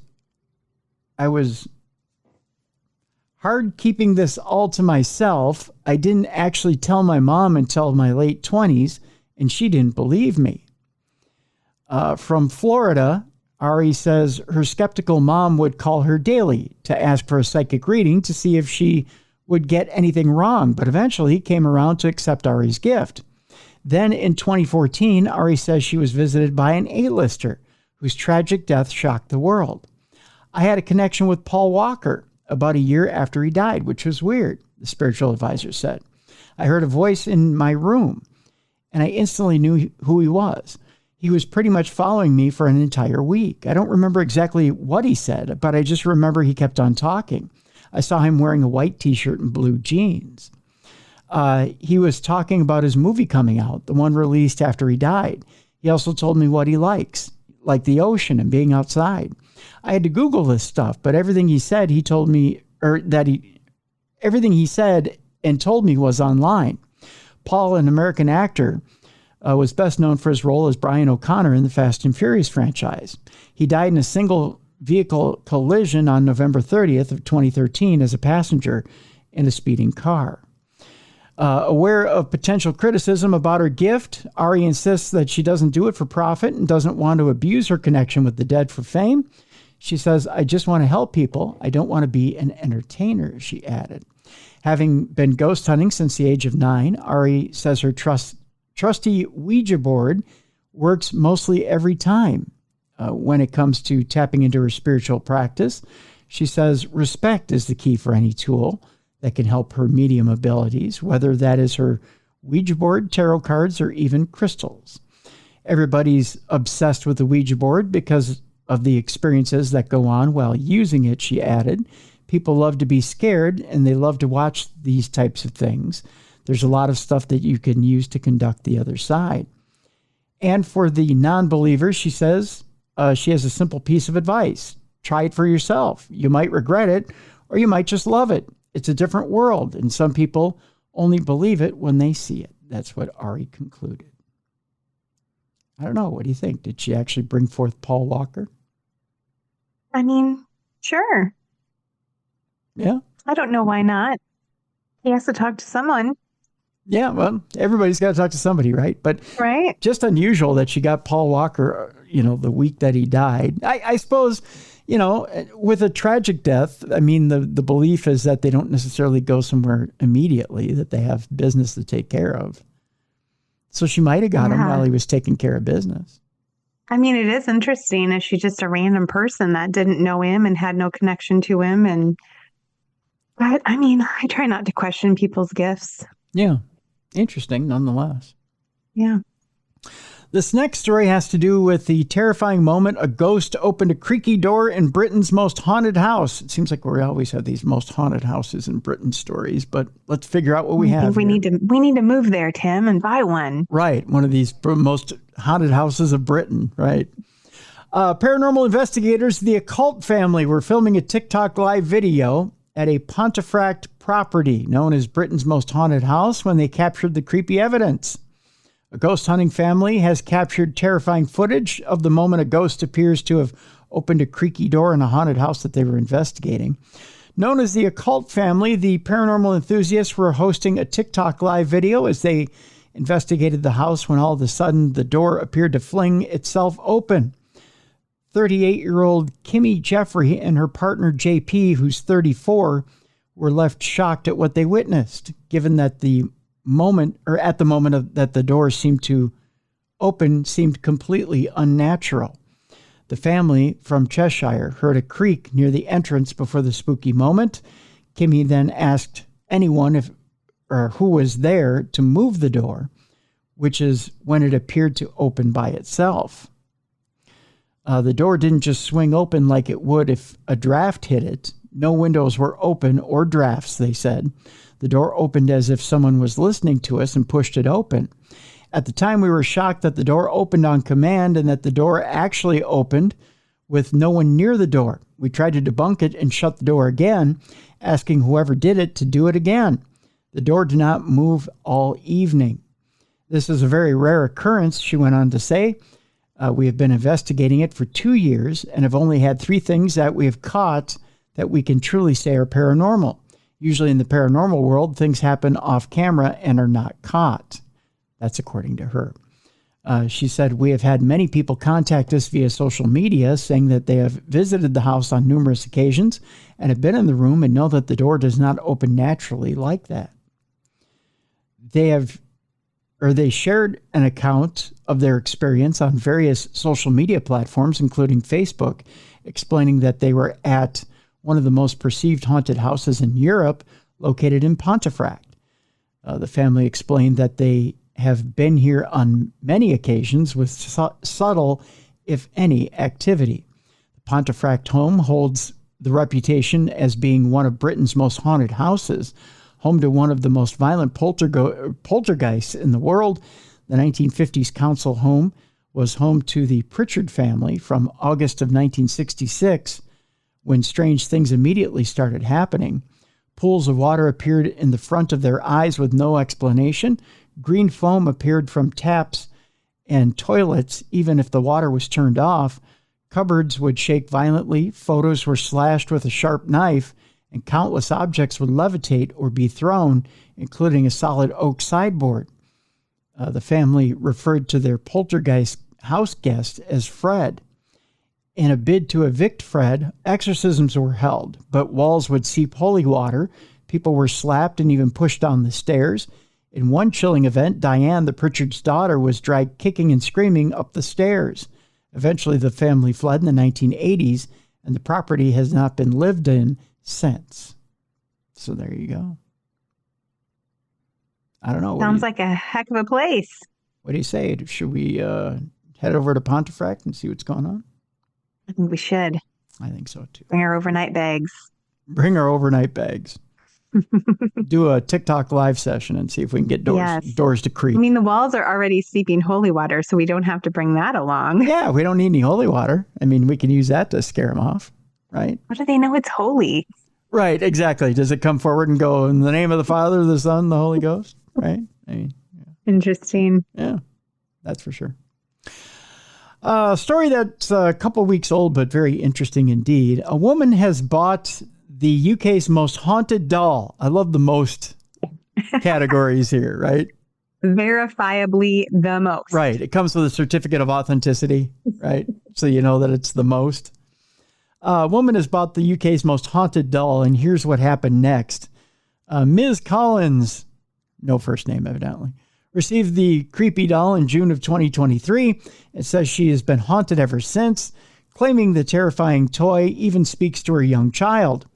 S1: hard keeping this all to myself. I didn't actually tell my mom until my late 20s, and she didn't believe me. From Florida, Ari says her skeptical mom would call her daily to ask for a psychic reading to see if she would get anything wrong, but eventually came around to accept Ari's gift. Then in 2014, Ari says she was visited by an A-lister whose tragic death shocked the world. I had a connection with Paul Walker about a year after he died, which was weird, the spiritual advisor said. I heard a voice in my room, and I instantly knew who he was. He was pretty much following me for an entire week. I don't remember exactly what he said, but I just remember he kept on talking. I saw him wearing a white t-shirt and blue jeans. He was talking about his movie coming out, the one released after he died. He also told me what he likes, like the ocean and being outside. I had to Google this stuff, but everything he said, everything he said and told me was online. Paul, an American actor, was best known for his role as Brian O'Connor in the Fast and Furious franchise. He died in a single vehicle collision on November 30th of 2013 as a passenger in a speeding car. Aware of potential criticism about her gift, Ari insists that she doesn't do it for profit and doesn't want to abuse her connection with the dead for fame. She says, I just want to help people. I don't want to be an entertainer, she added. Having been ghost hunting since the age of 9, Ari says her trusty Ouija board works mostly every time when it comes to tapping into her spiritual practice. She says respect is the key for any tool that can help her medium abilities, whether that is her Ouija board, tarot cards, or even crystals. Everybody's obsessed with the Ouija board because of the experiences that go on while using it, she added. People love to be scared, and they love to watch these types of things. There's a lot of stuff that you can use to conduct the other side. And for the non-believers, she says, she has a simple piece of advice. Try it for yourself. You might regret it, or you might just love it. It's a different world, and some people only believe it when they see it. That's what Ari concluded. I don't know. What do you think? Did she actually bring forth Paul Walker?
S2: I mean, sure.
S1: Yeah.
S2: I don't know why not. He has to talk to someone.
S1: Yeah, well, everybody's got to talk to somebody, right? But
S2: right.
S1: Just unusual that she got Paul Walker, the week that he died. I suppose, with a tragic death, I mean, the belief is that they don't necessarily go somewhere immediately, that they have business to take care of. So she might have got him while he was taking care of business.
S2: I mean, it is interesting. Is she just a random person that didn't know him and had no connection to him? But I mean, I try not to question people's gifts.
S1: Yeah. Interesting, nonetheless.
S2: Yeah.
S1: This next story has to do with the terrifying moment a ghost opened a creaky door in Britain's most haunted house. It seems like we always have these most haunted houses in Britain stories, but let's figure out what we have.
S2: We need to move there, Tim, and buy one.
S1: Right, one of these most haunted houses of Britain, right? Paranormal investigators, the occult family, were filming a TikTok live video at a Pontefract property known as Britain's most haunted house when they captured the creepy evidence. A ghost hunting family has captured terrifying footage of the moment a ghost appears to have opened a creaky door in a haunted house that they were investigating. Known as the occult family, the paranormal enthusiasts were hosting a TikTok live video as they investigated the house when all of a sudden the door appeared to fling itself open. 38-year-old Kimmy Jeffrey and her partner JP, who's 34, were left shocked at what they witnessed, given that the moment that the door seemed to open seemed completely unnatural. The family from Cheshire heard a creak near the entrance before the spooky moment. Kimmy then asked anyone who was there to move the door, which is when it appeared to open by itself. The door didn't just swing open like it would if a draft hit it. No windows were open or drafts, they said. The door opened as if someone was listening to us and pushed it open. At the time, we were shocked that the door opened on command and that the door actually opened with no one near the door. We tried to debunk it and shut the door again, asking whoever did it to do it again. The door did not move all evening. This is a very rare occurrence, she went on to say. We have been investigating it for 2 years and have only had 3 things that we have caught that we can truly say are paranormal. Usually in the paranormal world, things happen off camera and are not caught. That's according to her. She said, we have had many people contact us via social media saying that they have visited the house on numerous occasions and have been in the room and know that the door does not open naturally like that. They shared an account of their experience on various social media platforms, including Facebook, explaining that they were at one of the most perceived haunted houses in Europe, located in Pontefract. The family explained that they have been here on many occasions with subtle, if any, activity. The Pontefract home holds the reputation as being one of Britain's most haunted houses, home to one of the most violent poltergeists in the world. The 1950s council home was home to the Pritchard family from August of 1966, when strange things immediately started happening. Pools of water appeared in the front of their eyes with no explanation. Green foam appeared from taps and toilets, even if the water was turned off. Cupboards would shake violently. Photos were slashed with a sharp knife, and countless objects would levitate or be thrown, including a solid oak sideboard. The family referred to their poltergeist house guest as Fred. In a bid to evict Fred, exorcisms were held, but walls would seep holy water. People were slapped and even pushed down the stairs. In one chilling event, Diane, the Pritchard's daughter, was dragged kicking and screaming up the stairs. Eventually, the family fled in the 1980s, and the property has not been lived in since. So there you go. I don't know.
S2: Sounds like a heck of a place.
S1: What do you say? Should we head over to Pontefract and see what's going on?
S2: I think we should.
S1: I think so, too.
S2: Bring our overnight bags.
S1: Bring our overnight bags. Do a TikTok live session and see if we can get doors to creak.
S2: I mean, the walls are already seeping holy water, so we don't have to bring that along.
S1: Yeah, we don't need any holy water. I mean, we can use that to scare them off, right?
S2: How do they know it's holy?
S1: Right, exactly. Does it come forward and go, in the name of the Father, the Son, the Holy Ghost? Right? I mean,
S2: Interesting.
S1: yeah, that's for sure. A story that's a couple weeks old, but very interesting indeed. A woman has bought the UK's most haunted doll. I love the most categories here, right?
S2: Verifiably the most.
S1: Right. It comes with a certificate of authenticity, right? So you know that it's the most. A woman has bought the UK's most haunted doll, and here's what happened next. Ms. Collins, no first name evidently, received the creepy doll in June of 2023. It says she has been haunted ever since, claiming the terrifying toy even speaks to her young child.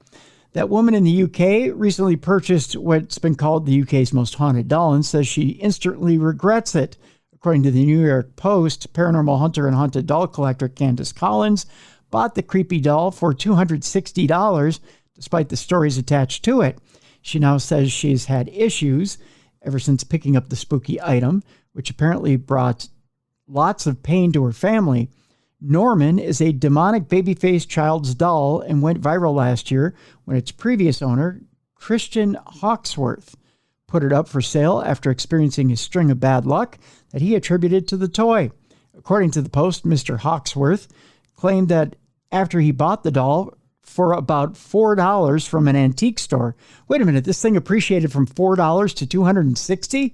S1: That woman in the UK recently purchased what's been called the UK's most haunted doll and says she instantly regrets it. According to the New York Post, paranormal hunter and haunted doll collector Candace Collins bought the creepy doll for $260, despite the stories attached to it. She now says she's had issues ever since picking up the spooky item, which apparently brought lots of pain to her family. Norman is a demonic baby-faced child's doll and went viral last year when its previous owner, Christian Hawksworth, put it up for sale after experiencing a string of bad luck that he attributed to the toy. According to the Post, Mr. Hawksworth claimed that after he bought the doll for about $4 from an antique store. Wait a minute, this thing appreciated from $4 to $260?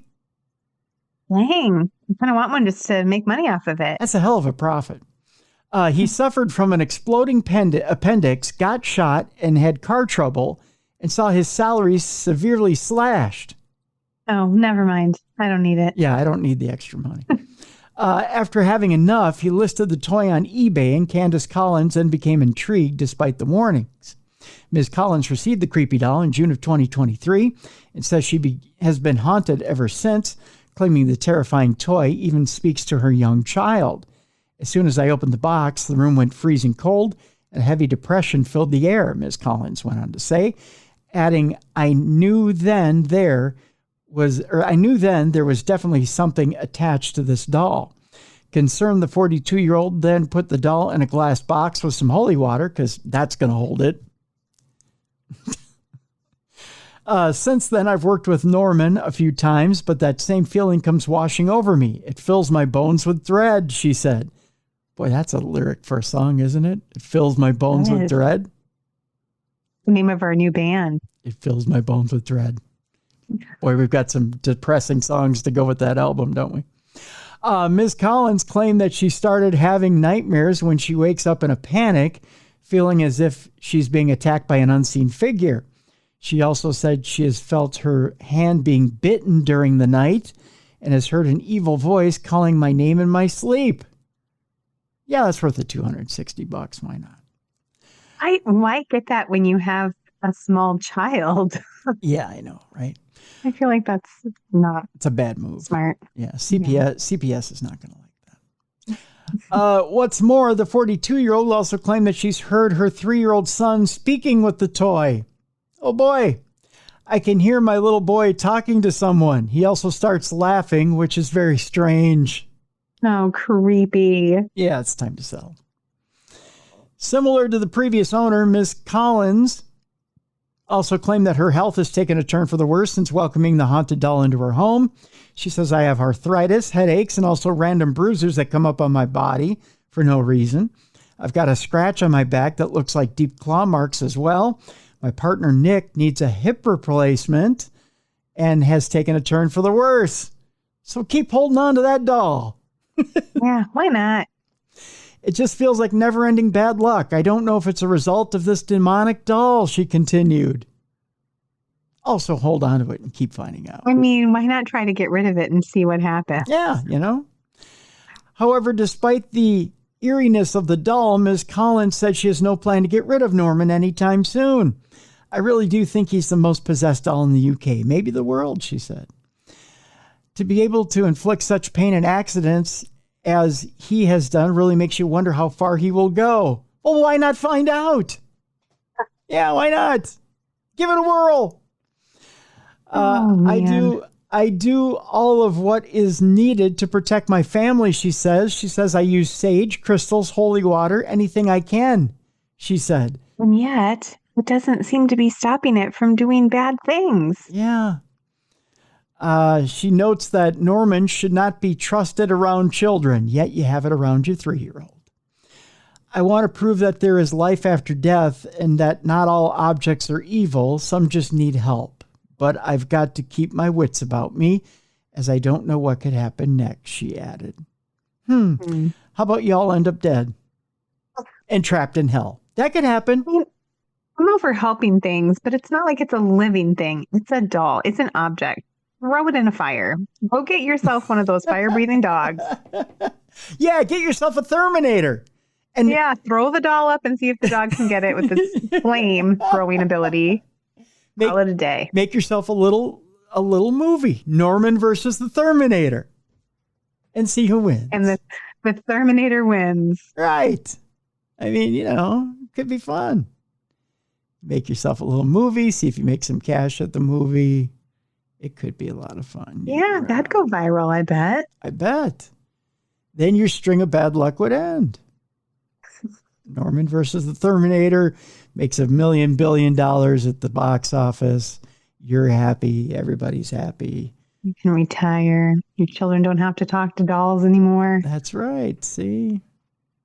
S2: Dang. I kind of want one just to make money off of it.
S1: That's a hell of a profit. He suffered from an exploding appendix, got shot, and had car trouble, and saw his salary severely slashed.
S2: Oh, never mind. I don't need it.
S1: Yeah, I don't need the extra money. After having enough, he listed the toy on eBay, and Candace Collins then became intrigued despite the warnings. Ms. Collins received the creepy doll in June of 2023 and says she has been haunted ever since, claiming the terrifying toy even speaks to her young child. As soon as I opened the box, the room went freezing cold and a heavy depression filled the air, Ms. Collins went on to say, adding, I knew then there was definitely something attached to this doll. Concerned, the 42-year-old then put the doll in a glass box with some holy water, because that's going to hold it. Since then, I've worked with Norman a few times, but that same feeling comes washing over me. It fills my bones with dread, she said. Boy, that's a lyric for a song, isn't it? It fills my bones with dread.
S2: The name of our new band.
S1: It fills my bones with dread. Boy, we've got some depressing songs to go with that album, don't we? Ms. Collins claimed that she started having nightmares when she wakes up in a panic, feeling as if she's being attacked by an unseen figure. She also said she has felt her hand being bitten during the night and has heard an evil voice calling my name in my sleep. Yeah, that's worth the $260. Why not?
S2: I might get that when you have a small child.
S1: Yeah, I know, right?
S2: I feel like that's not
S1: It's a bad move.
S2: smart.
S1: Yeah, CPS is not going to like that. What's more, the 42-year-old also claimed that she's heard her 3-year-old son speaking with the toy. Oh boy, I can hear my little boy talking to someone. He also starts laughing, which is very strange.
S2: Oh, creepy.
S1: Yeah, it's time to sell. Similar to the previous owner, Ms. Collins also claimed that her health has taken a turn for the worse since welcoming the haunted doll into her home. She says, I have arthritis, headaches, and also random bruises that come up on my body for no reason. I've got a scratch on my back that looks like deep claw marks as well. My partner, Nick, needs a hip replacement and has taken a turn for the worse. So keep holding on to that doll.
S2: Yeah, why not?
S1: It just feels like never-ending bad luck. I don't know if it's a result of this demonic doll, she continued. Also, hold on to it and keep finding out.
S2: I mean, why not try to get rid of it and see what happens?
S1: Yeah, you know. However, despite the eeriness of the doll, Ms. Collins said she has no plan to get rid of Norman anytime soon. I really do think he's the most possessed doll in the UK, maybe the world, she said. To be able to inflict such pain and accidents as he has done really makes you wonder how far he will go. Well, why not find out? Yeah, why not? Give it a whirl. I do all of what is needed to protect my family, she says. She says, I use sage, crystals, holy water, anything I can, she said.
S2: And yet, it doesn't seem to be stopping it from doing bad things.
S1: Yeah. She notes that Norman should not be trusted around children, yet you have it around your 3-year-old. I want to prove that there is life after death and that not all objects are evil. Some just need help. But I've got to keep my wits about me as I don't know what could happen next, she added. How about y'all end up dead and trapped in hell? That could happen.
S2: I'm all for helping things, but it's not like it's a living thing. It's a doll. It's an object. Throw it in a fire. Go get yourself one of those fire-breathing dogs.
S1: Yeah, get yourself a Thermonator. And
S2: yeah, throw the doll up and see if the dog can get it with its flame-throwing ability. Call it a day.
S1: Make yourself a little movie, Norman versus the Thermonator, and see who wins.
S2: And the Thermonator wins.
S1: Right. I mean, it could be fun. Make yourself a little movie, see if you make some cash at the movie. It could be a lot of fun.
S2: Yeah, that'd go viral, I bet.
S1: I bet. Then your string of bad luck would end. Norman versus the Thermonator makes $1 billion at the box office. You're happy. Everybody's happy.
S2: You can retire. Your children don't have to talk to dolls anymore.
S1: That's right. See?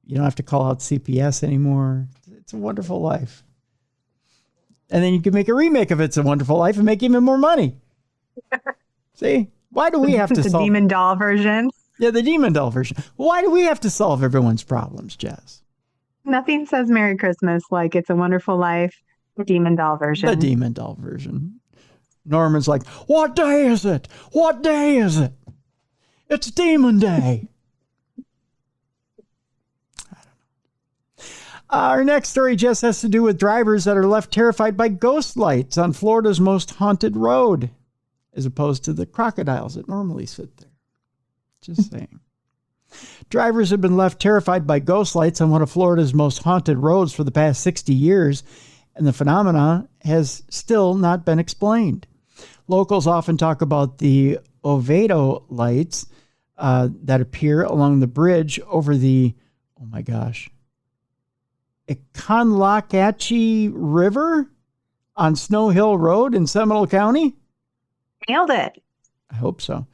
S1: You don't have to call out CPS anymore. It's a wonderful life. And then you can make a remake of It's a Wonderful Life and make even more money. See? Why do we have to
S2: solve...
S1: The
S2: demon doll version.
S1: Yeah, the demon doll version. Why do we have to solve everyone's problems, Jess?
S2: Nothing says Merry Christmas like It's a Wonderful Life, the demon doll version.
S1: The demon doll version. Norman's like, what day is it? What day is it? It's Demon Day. I don't know. Our next story, Jess, has to do with drivers that are left terrified by ghost lights on Florida's most haunted road, as opposed to the crocodiles that normally sit there. Just saying. Drivers have been left terrified by ghost lights on one of Florida's most haunted roads for the past 60 years, and the phenomena has still not been explained. Locals often talk about the Oviedo lights that appear along the bridge over the, Econlockatchee River on Snow Hill Road in Seminole County.
S2: Nailed it.
S1: I hope so.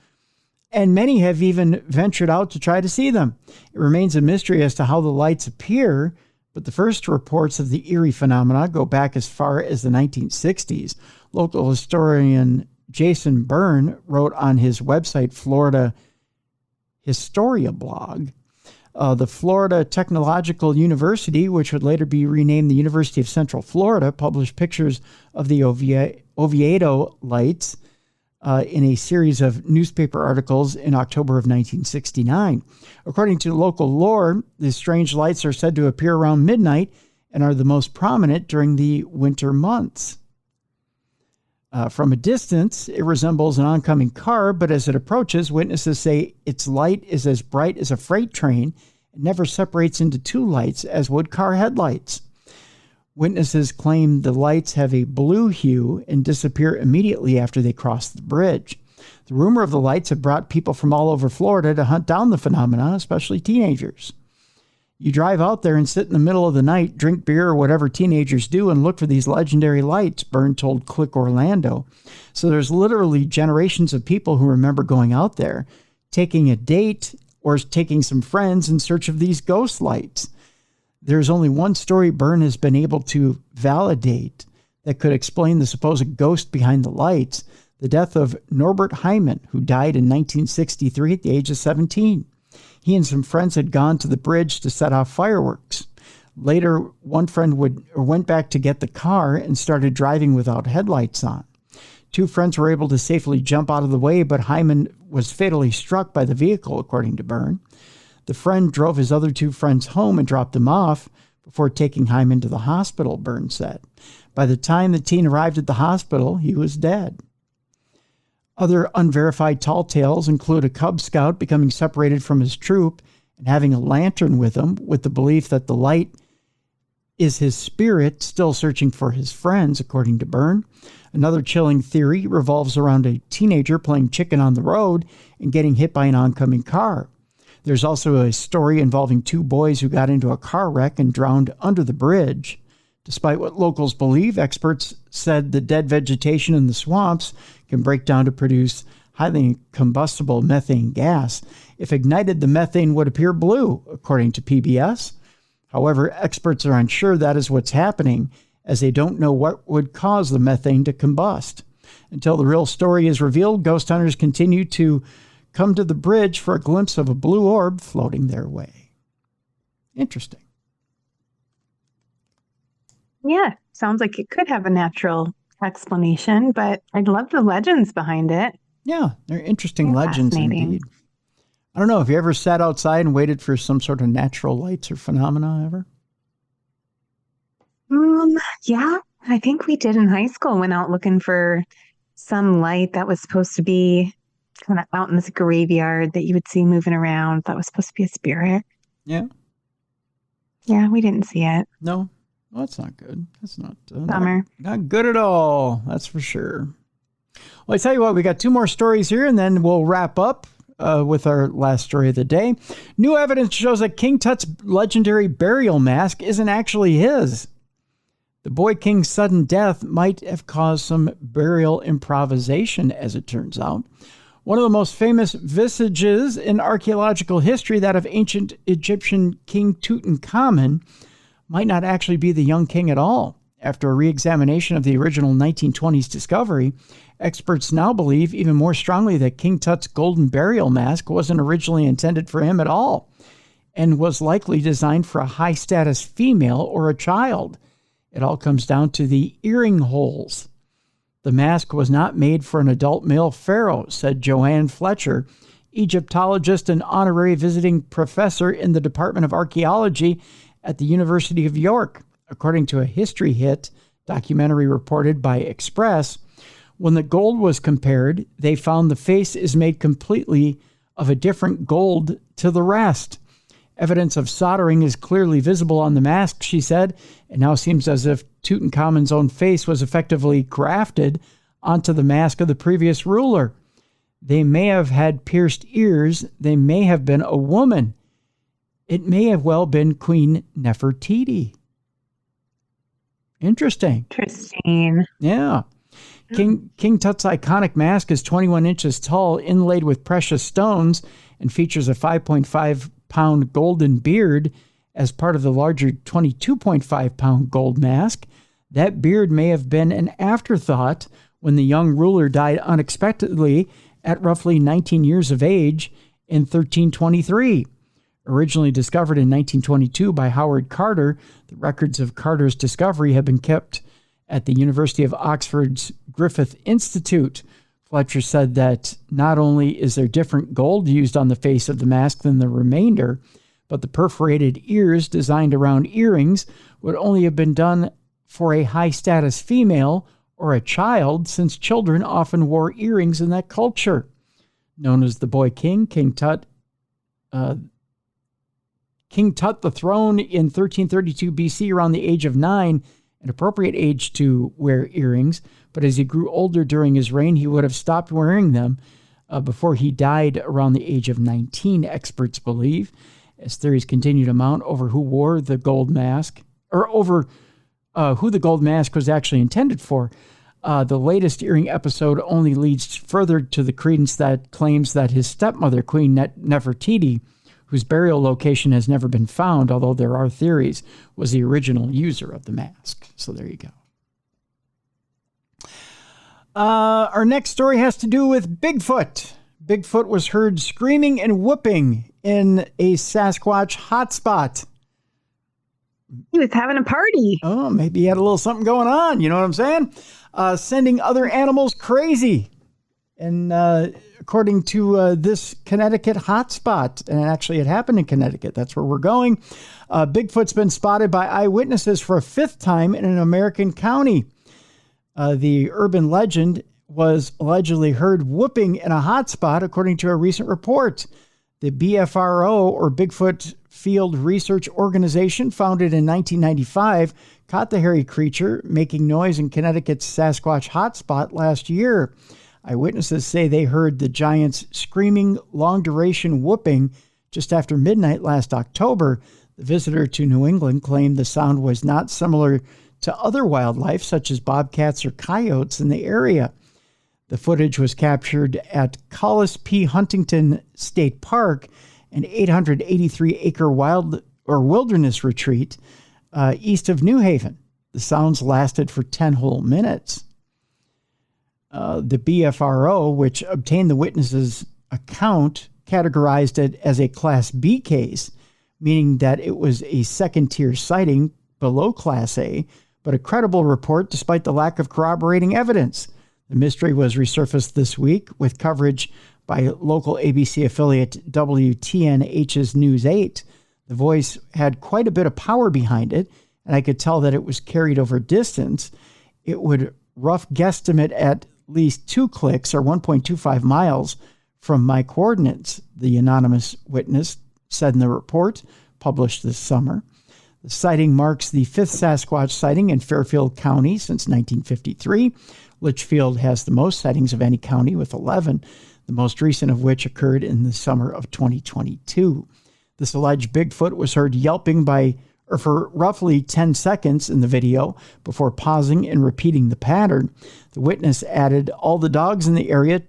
S1: And many have even ventured out to try to see them. It remains a mystery as to how the lights appear, but the first reports of the eerie phenomena go back as far as the 1960s. Local historian Jason Byrne wrote on his website, Florida Historia blog, the Florida Technological University, which would later be renamed the University of Central Florida, published pictures of the Oviedo lights in a series of newspaper articles in October of 1969. According to local lore, the strange lights are said to appear around midnight and are the most prominent during the winter months. From a distance, it resembles an oncoming car, but as it approaches, witnesses say its light is as bright as a freight train and never separates into two lights as would car headlights. Witnesses claim the lights have a blue hue and disappear immediately after they cross the bridge. The rumor of the lights have brought people from all over Florida to hunt down the phenomena, especially teenagers. You drive out there and sit in the middle of the night, drink beer or whatever teenagers do, and look for these legendary lights, Byrne told Click Orlando. So there's literally generations of people who remember going out there, taking a date or taking some friends in search of these ghost lights. There's only one story Byrne has been able to validate that could explain the supposed ghost behind the lights, the death of Norbert Hyman, who died in 1963 at the age of 17. He and some friends had gone to the bridge to set off fireworks. Later, one friend went back to get the car and started driving without headlights on. Two friends were able to safely jump out of the way, but Hyman was fatally struck by the vehicle, according to Byrne. The friend drove his other two friends home and dropped them off before taking Hyman to the hospital, Byrne said. By the time the teen arrived at the hospital, he was dead. Other unverified tall tales include a Cub Scout becoming separated from his troop and having a lantern with him, with the belief that the light is his spirit still searching for his friends, according to Byrne. Another chilling theory revolves around a teenager playing chicken on the road and getting hit by an oncoming car. There's also a story involving two boys who got into a car wreck and drowned under the bridge. Despite what locals believe, experts said the dead vegetation in the swamps can break down to produce highly combustible methane gas. If ignited, the methane would appear blue, according to PBS. However, experts are unsure that is what's happening, as they don't know what would cause the methane to combust. Until the real story is revealed, ghost hunters continue to come to the bridge for a glimpse of a blue orb floating their way. Interesting.
S2: Yeah, sounds like it could have a natural explanation, but I'd love the legends behind it.
S1: Yeah, they're interesting
S2: They're
S1: legends indeed. I don't know, have you ever sat outside and waited for some sort of natural lights or phenomena ever?
S2: Yeah, I think we did in high school. Went out looking for some light that was supposed to be kind of out in this graveyard that you would see moving around. That was supposed to be a spirit.
S1: Yeah.
S2: Yeah, we didn't see it.
S1: No. Well, that's not good. That's not
S2: Bummer.
S1: not good at all. That's for sure. Well, I tell you what, we got two more stories here, and then we'll wrap up with our last story of the day. New evidence shows that King Tut's legendary burial mask isn't actually his. The boy king's sudden death might have caused some burial improvisation, as it turns out. One of the most famous visages in archaeological history, that of ancient Egyptian King Tutankhamun, might not actually be the young king at all. After a re-examination of the original 1920s discovery, experts now believe even more strongly that King Tut's golden burial mask wasn't originally intended for him at all, and was likely designed for a high-status female or a child. It all comes down to the earring holes. The mask was not made for an adult male pharaoh, said Joanne Fletcher, Egyptologist and honorary visiting professor in the Department of Archaeology at the University of York. According to a History Hit documentary reported by Express, when the gold was compared, they found the face is made completely of a different gold to the rest. Evidence of soldering is clearly visible on the mask, she said. It now seems as if Tutankhamun's own face was effectively grafted onto the mask of the previous ruler. They may have had pierced ears. They may have been a woman. It may have well been Queen Nefertiti. Interesting. Yeah. King Tut's iconic mask is 21 inches tall, inlaid with precious stones, and features a 5.5-pound golden beard as part of the larger 22.5-pound gold mask. That beard may have been an afterthought when the young ruler died unexpectedly at roughly 19 years of age in 1323. Originally discovered in 1922 by Howard Carter, the records of Carter's discovery have been kept at the University of Oxford's Griffith Institute. Fletcher said that not only is there different gold used on the face of the mask than the remainder, but the perforated ears designed around earrings would only have been done for a high-status female or a child, since children often wore earrings in that culture. Known as the Boy King, King Tut the Throne in 1332 BC around the age of 9, an appropriate age to wear earrings, but as he grew older during his reign, he would have stopped wearing them before he died around the age of 19, experts believe. As theories continue to mount over who wore the gold mask, or over who the gold mask was actually intended for, the latest earring episode only leads further to the credence that claims that his stepmother, Queen Nefertiti, whose burial location has never been found, although there are theories, was the original user of the mask. So there you go. Our next story has to do with Bigfoot. Bigfoot was heard screaming and whooping in a Sasquatch hotspot.
S2: He was having a party.
S1: Oh, maybe he had a little something going on. You know what I'm saying? Sending other animals crazy. And according to this Connecticut hotspot, and actually it happened in Connecticut. That's where we're going. Bigfoot's been spotted by eyewitnesses for a fifth time in an American county. The urban legend was allegedly heard whooping in a hotspot, according to a recent report. The BFRO, or Bigfoot Field Research Organization, founded in 1995, caught the hairy creature making noise in Connecticut's Sasquatch hotspot last year. Eyewitnesses say they heard the giant's screaming, long-duration whooping just after midnight last October. The visitor to New England claimed the sound was not similar to other wildlife, such as bobcats or coyotes in the area. The footage was captured at Collis P. Huntington State Park, an 883-acre wilderness retreat east of New Haven. The sounds lasted for 10 whole minutes. The BFRO, which obtained the witness's account, categorized it as a Class B case, meaning that it was a second-tier sighting below Class A, but a credible report despite the lack of corroborating evidence. The mystery was resurfaced this week with coverage by local ABC affiliate WTNH's News 8. The voice had quite a bit of power behind it, and I could tell that it was carried over distance. It would rough guesstimate at least 2 clicks or 1.25 miles from my coordinates, the anonymous witness said in the report published this summer. The sighting marks the 5th Sasquatch sighting in Fairfield County since 1953. Litchfield has the most sightings of any county with 11, the most recent of which occurred in the summer of 2022. This alleged Bigfoot was heard yelping for roughly 10 seconds in the video before pausing and repeating the pattern. The witness added, all the dogs in the area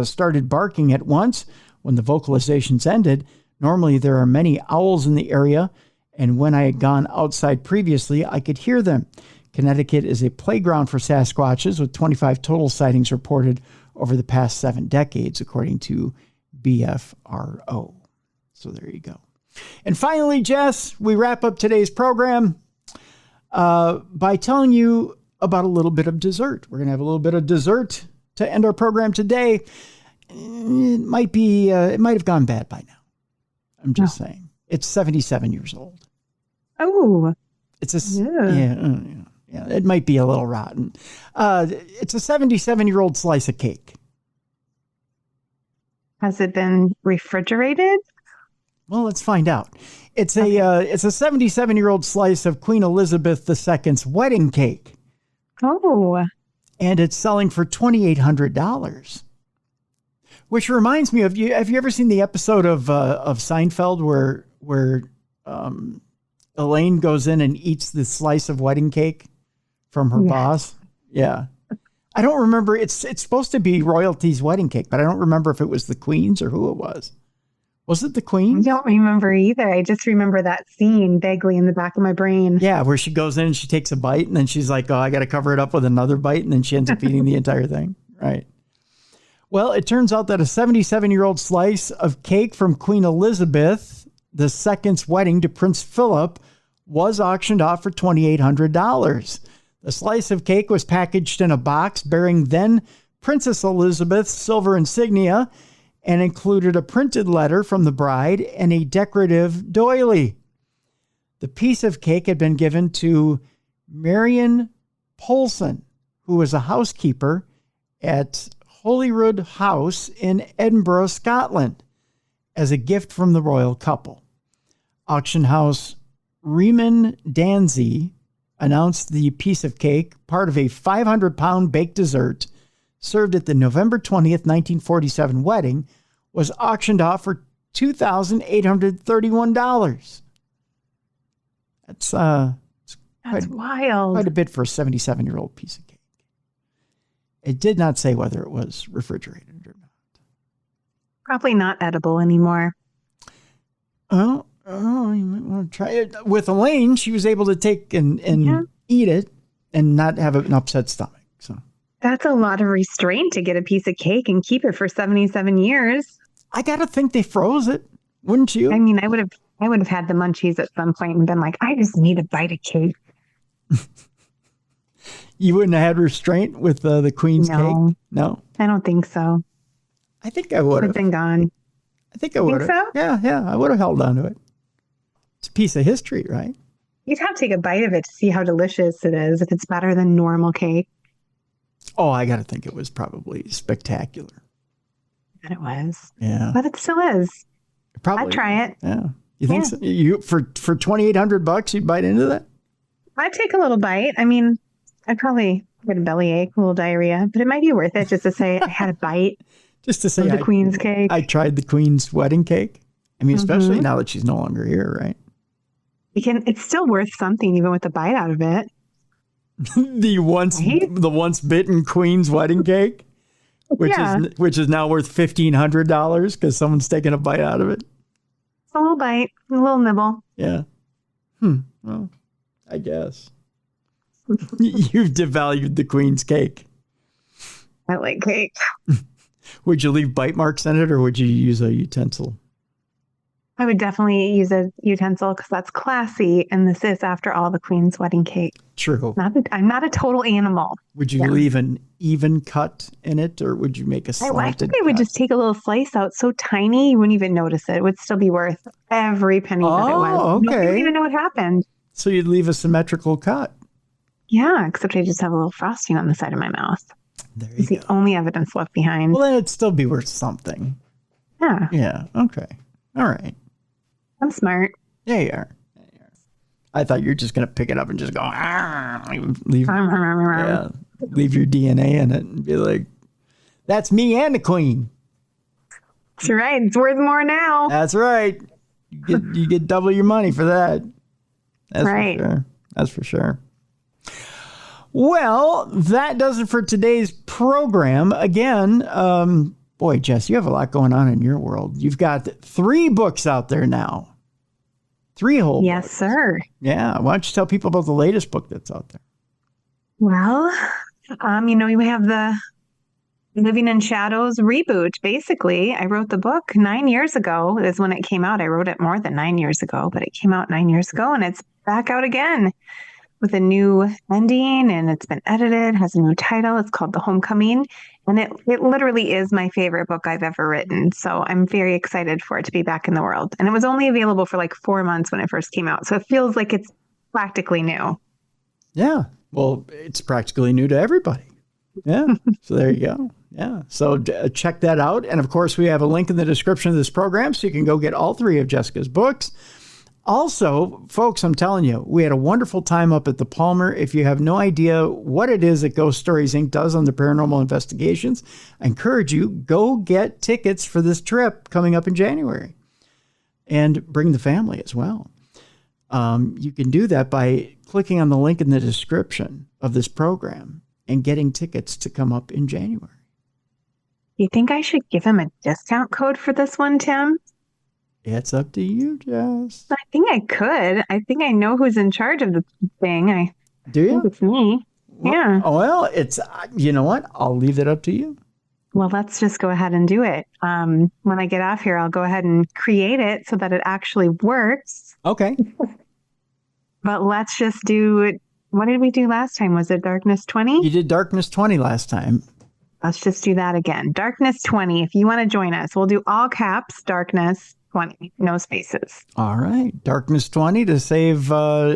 S1: started barking at once when the vocalizations ended. Normally there are many owls in the area, and when I had gone outside previously, I could hear them. Connecticut is a playground for Sasquatches, with 25 total sightings reported over the past 7 decades, according to BFRO. So there you go. And finally, Jess, we wrap up today's program by telling you about a little bit of dessert. We're going to have a little bit of dessert to end our program today. It might have gone bad by now. I'm just saying. It's 77 years old.
S2: Oh.
S1: It's yeah, it might be a little rotten. It's a 77-year-old slice of cake.
S2: Has it been refrigerated?
S1: Well, let's find out. It's a 77-year-old slice of Queen Elizabeth II's wedding cake.
S2: Oh. And
S1: it's selling for $2,800. Which reminds me of you. Have you ever seen the episode of Seinfeld where Elaine goes in and eats the slice of wedding cake from her boss? Yeah. I don't remember. It's supposed to be royalty's wedding cake, but I don't remember if it was the Queen's or who it was. Was it the Queen?
S2: I don't remember either. I just remember that scene vaguely in the back of my brain.
S1: Yeah, where she goes in and she takes a bite and then she's like, oh, I got to cover it up with another bite. And then she ends up eating the entire thing. Right. Well, it turns out that a 77-year-old slice of cake from Queen Elizabeth II's wedding to Prince Philip was auctioned off for $2,800. The slice of cake was packaged in a box bearing then Princess Elizabeth's silver insignia and included a printed letter from the bride and a decorative doily. The piece of cake had been given to Marion Polson, who was a housekeeper at Holyrood House in Edinburgh, Scotland, as a gift from the royal couple. Auction house Riemann Danzy announced the piece of cake, part of a 500-pound baked dessert, served at the November 20th, 1947 wedding, was auctioned off for $2,831. That's
S2: wild.
S1: Quite a bit for a 77-year-old piece of cake. It did not say whether it was refrigerated or not.
S2: Probably not edible anymore.
S1: Oh, you might want to try it. With Elaine, she was able to take and eat it and not have an upset stomach. So
S2: that's a lot of restraint to get a piece of cake and keep it for 77 years.
S1: I got to think they froze it, wouldn't you?
S2: I mean, I would have had the munchies at some point and been like, I just need a bite of cake.
S1: You wouldn't have had restraint with the Queen's cake? No?
S2: I don't think so.
S1: I think I would have.
S2: It's been gone.
S1: I think I would have.
S2: So?
S1: Yeah, I would have held on to it. It's a piece of history, right?
S2: You'd have to take a bite of it to see how delicious it is, if it's better than normal cake.
S1: Oh, I got to think it was probably spectacular.
S2: And it was.
S1: Yeah.
S2: But it still is.
S1: Probably.
S2: I'd try it.
S1: Yeah. You think so? You for $2,800 you'd bite into that?
S2: I'd take a little bite. I mean, I'd probably get a bellyache, a little diarrhea, but it might be worth it just to say I had a bite.
S1: Just to say
S2: the Queen's cake.
S1: I tried the Queen's wedding cake. I mean, especially now that she's no longer here, right?
S2: It's still worth something even with a bite out of it.
S1: the once bitten queen's wedding cake, which is now worth $1,500 because someone's taking a bite out of it.
S2: A little bite, a little nibble.
S1: Yeah. Well, I guess you've devalued the queen's cake.
S2: I like cake.
S1: Would you leave bite marks in it, or would you use a utensil?
S2: I would definitely use a utensil because that's classy, and this is, after all, the queen's wedding cake.
S1: True.
S2: I'm not a total animal.
S1: Would you leave an even cut in it, or would you make a slanted
S2: I think I would just take a little slice out so tiny you wouldn't even notice it. It would still be worth every penny that it was.
S1: Oh, okay.
S2: Nobody would even know what happened.
S1: So you'd leave a symmetrical cut.
S2: Yeah, except I just have a little frosting on the side of my mouth.
S1: There you
S2: It's
S1: go.
S2: the only evidence left behind.
S1: Well, then it'd still be worth something.
S2: Yeah.
S1: Yeah. Okay. All right.
S2: I'm smart.
S1: There you are. I thought you were just going to pick it up and just go, leave your DNA in it and be like, that's me and the queen.
S2: That's right. It's worth more now.
S1: That's right. You get double your money for that. That's
S2: right.
S1: For sure. That's for sure. Well, that does it for today's program. Again, boy, Jess, you have a lot going on in your world. You've got 3 books out there now. 3 whole
S2: Yes,
S1: books.
S2: sir.
S1: Yeah. Why don't you tell people about the latest book that's out there?
S2: Well, we have the Living in Shadows reboot. Basically, I wrote the book 9 years ago is when it came out. I wrote it more than 9 years ago, but it came out 9 years ago, and it's back out again with a new ending, and it's been edited, has a new title. It's called The Homecoming, and it literally is my favorite book I've ever written. So I'm very excited for it to be back in the world. And it was only available for like 4 months when it first came out. So it feels like it's practically new.
S1: Yeah. Well, it's practically new to everybody. Yeah. So there you go. Yeah. So check that out. And of course, we have a link in the description of this program so you can go get all 3 of Jessica's books. Also, folks, I'm telling you, we had a wonderful time up at the Palmer. If you have no idea what it is that Ghost Stories Inc. does on the paranormal investigations, I encourage you, go get tickets for this trip coming up in January and bring the family as well. You can do that by clicking on the link in the description of this program and getting tickets to come up in January.
S2: You think I should give him a discount code for this one, Tim?
S1: It's up to you, Jess.
S2: I think I could. I think I know who's in charge of the thing.
S1: Do you?
S2: think it's me. Yeah.
S1: Well, it's, you know what? I'll leave it up to you.
S2: Well, let's just go ahead and do it. When I get off here, I'll go ahead and create it so that it actually works.
S1: Okay.
S2: But let's just do it. What did we do last time? Was it Darkness 20?
S1: You did Darkness 20 last time.
S2: Let's just do that again. Darkness 20. If you want to join us, we'll do all caps, Darkness 20, no spaces.
S1: All right. Darkness 20 to save, I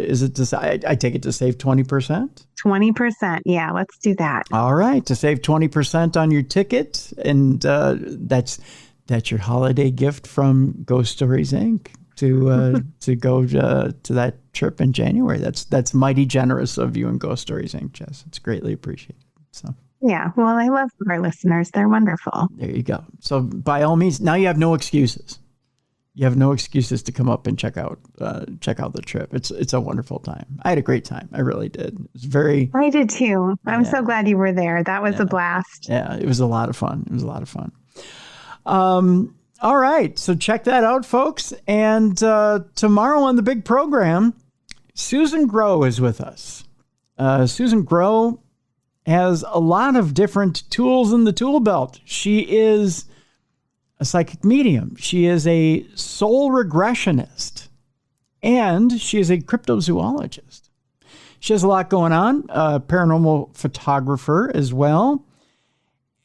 S1: take it to save 20%?
S2: 20%. Yeah, let's do that.
S1: All right. To save 20% on your ticket. And that's your holiday gift from Ghost Stories Inc. to go to that trip in January. That's mighty generous of you and Ghost Stories Inc., Jess. It's greatly appreciated. So.
S2: Yeah, well, I love our listeners. They're wonderful.
S1: There you go. So by all means, now you have no excuses. You have no excuses to come up and check out the trip. It's a wonderful time. I had a great time. I really did. It was very.
S2: I did too. I'm so glad you were there. That was a blast.
S1: Yeah, it was a lot of fun. All right, so check that out, folks. And tomorrow on the big program, Susan Grow is with us. Susan Grow has a lot of different tools in the tool belt. She is a psychic medium. She is a soul regressionist, and she is a cryptozoologist. She has a lot going on, a paranormal photographer as well.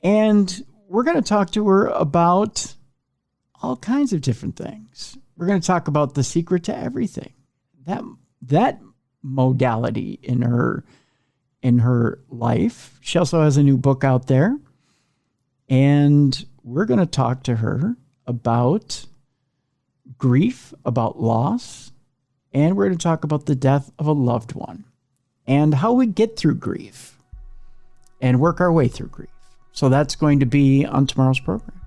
S1: And we're going to talk to her about all kinds of different things. We're going to talk about the secret to everything. That modality in her life. She also has a new book out there. And we're going to talk to her about grief, about loss, and we're going to talk about the death of a loved one and how we get through grief and work our way through grief. So that's going to be on tomorrow's program.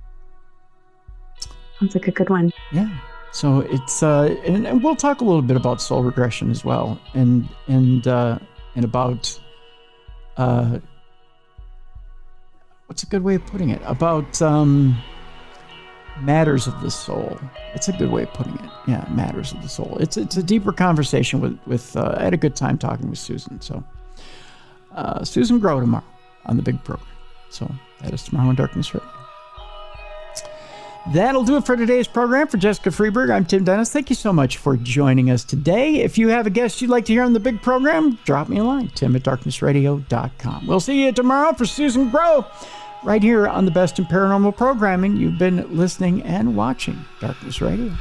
S2: Sounds like a good one.
S1: Yeah. So it's and we'll talk a little bit about soul regression as well, and about what's a good way of putting it? About matters of the soul. It's a good way of putting it. Yeah, matters of the soul. It's a deeper conversation with I had a good time talking with Susan. So Susan Grow tomorrow on the big program. So that is tomorrow in Darkness Radio. That'll do it for today's program. For Jessica Freeburg, I'm Tim Dennis. Thank you so much for joining us today. If you have a guest you'd like to hear on the big program, drop me a line, tim@darknessradio.com. We'll see you tomorrow for Susan Grow, right here on the best in paranormal programming. You've been listening and watching Darkness Radio.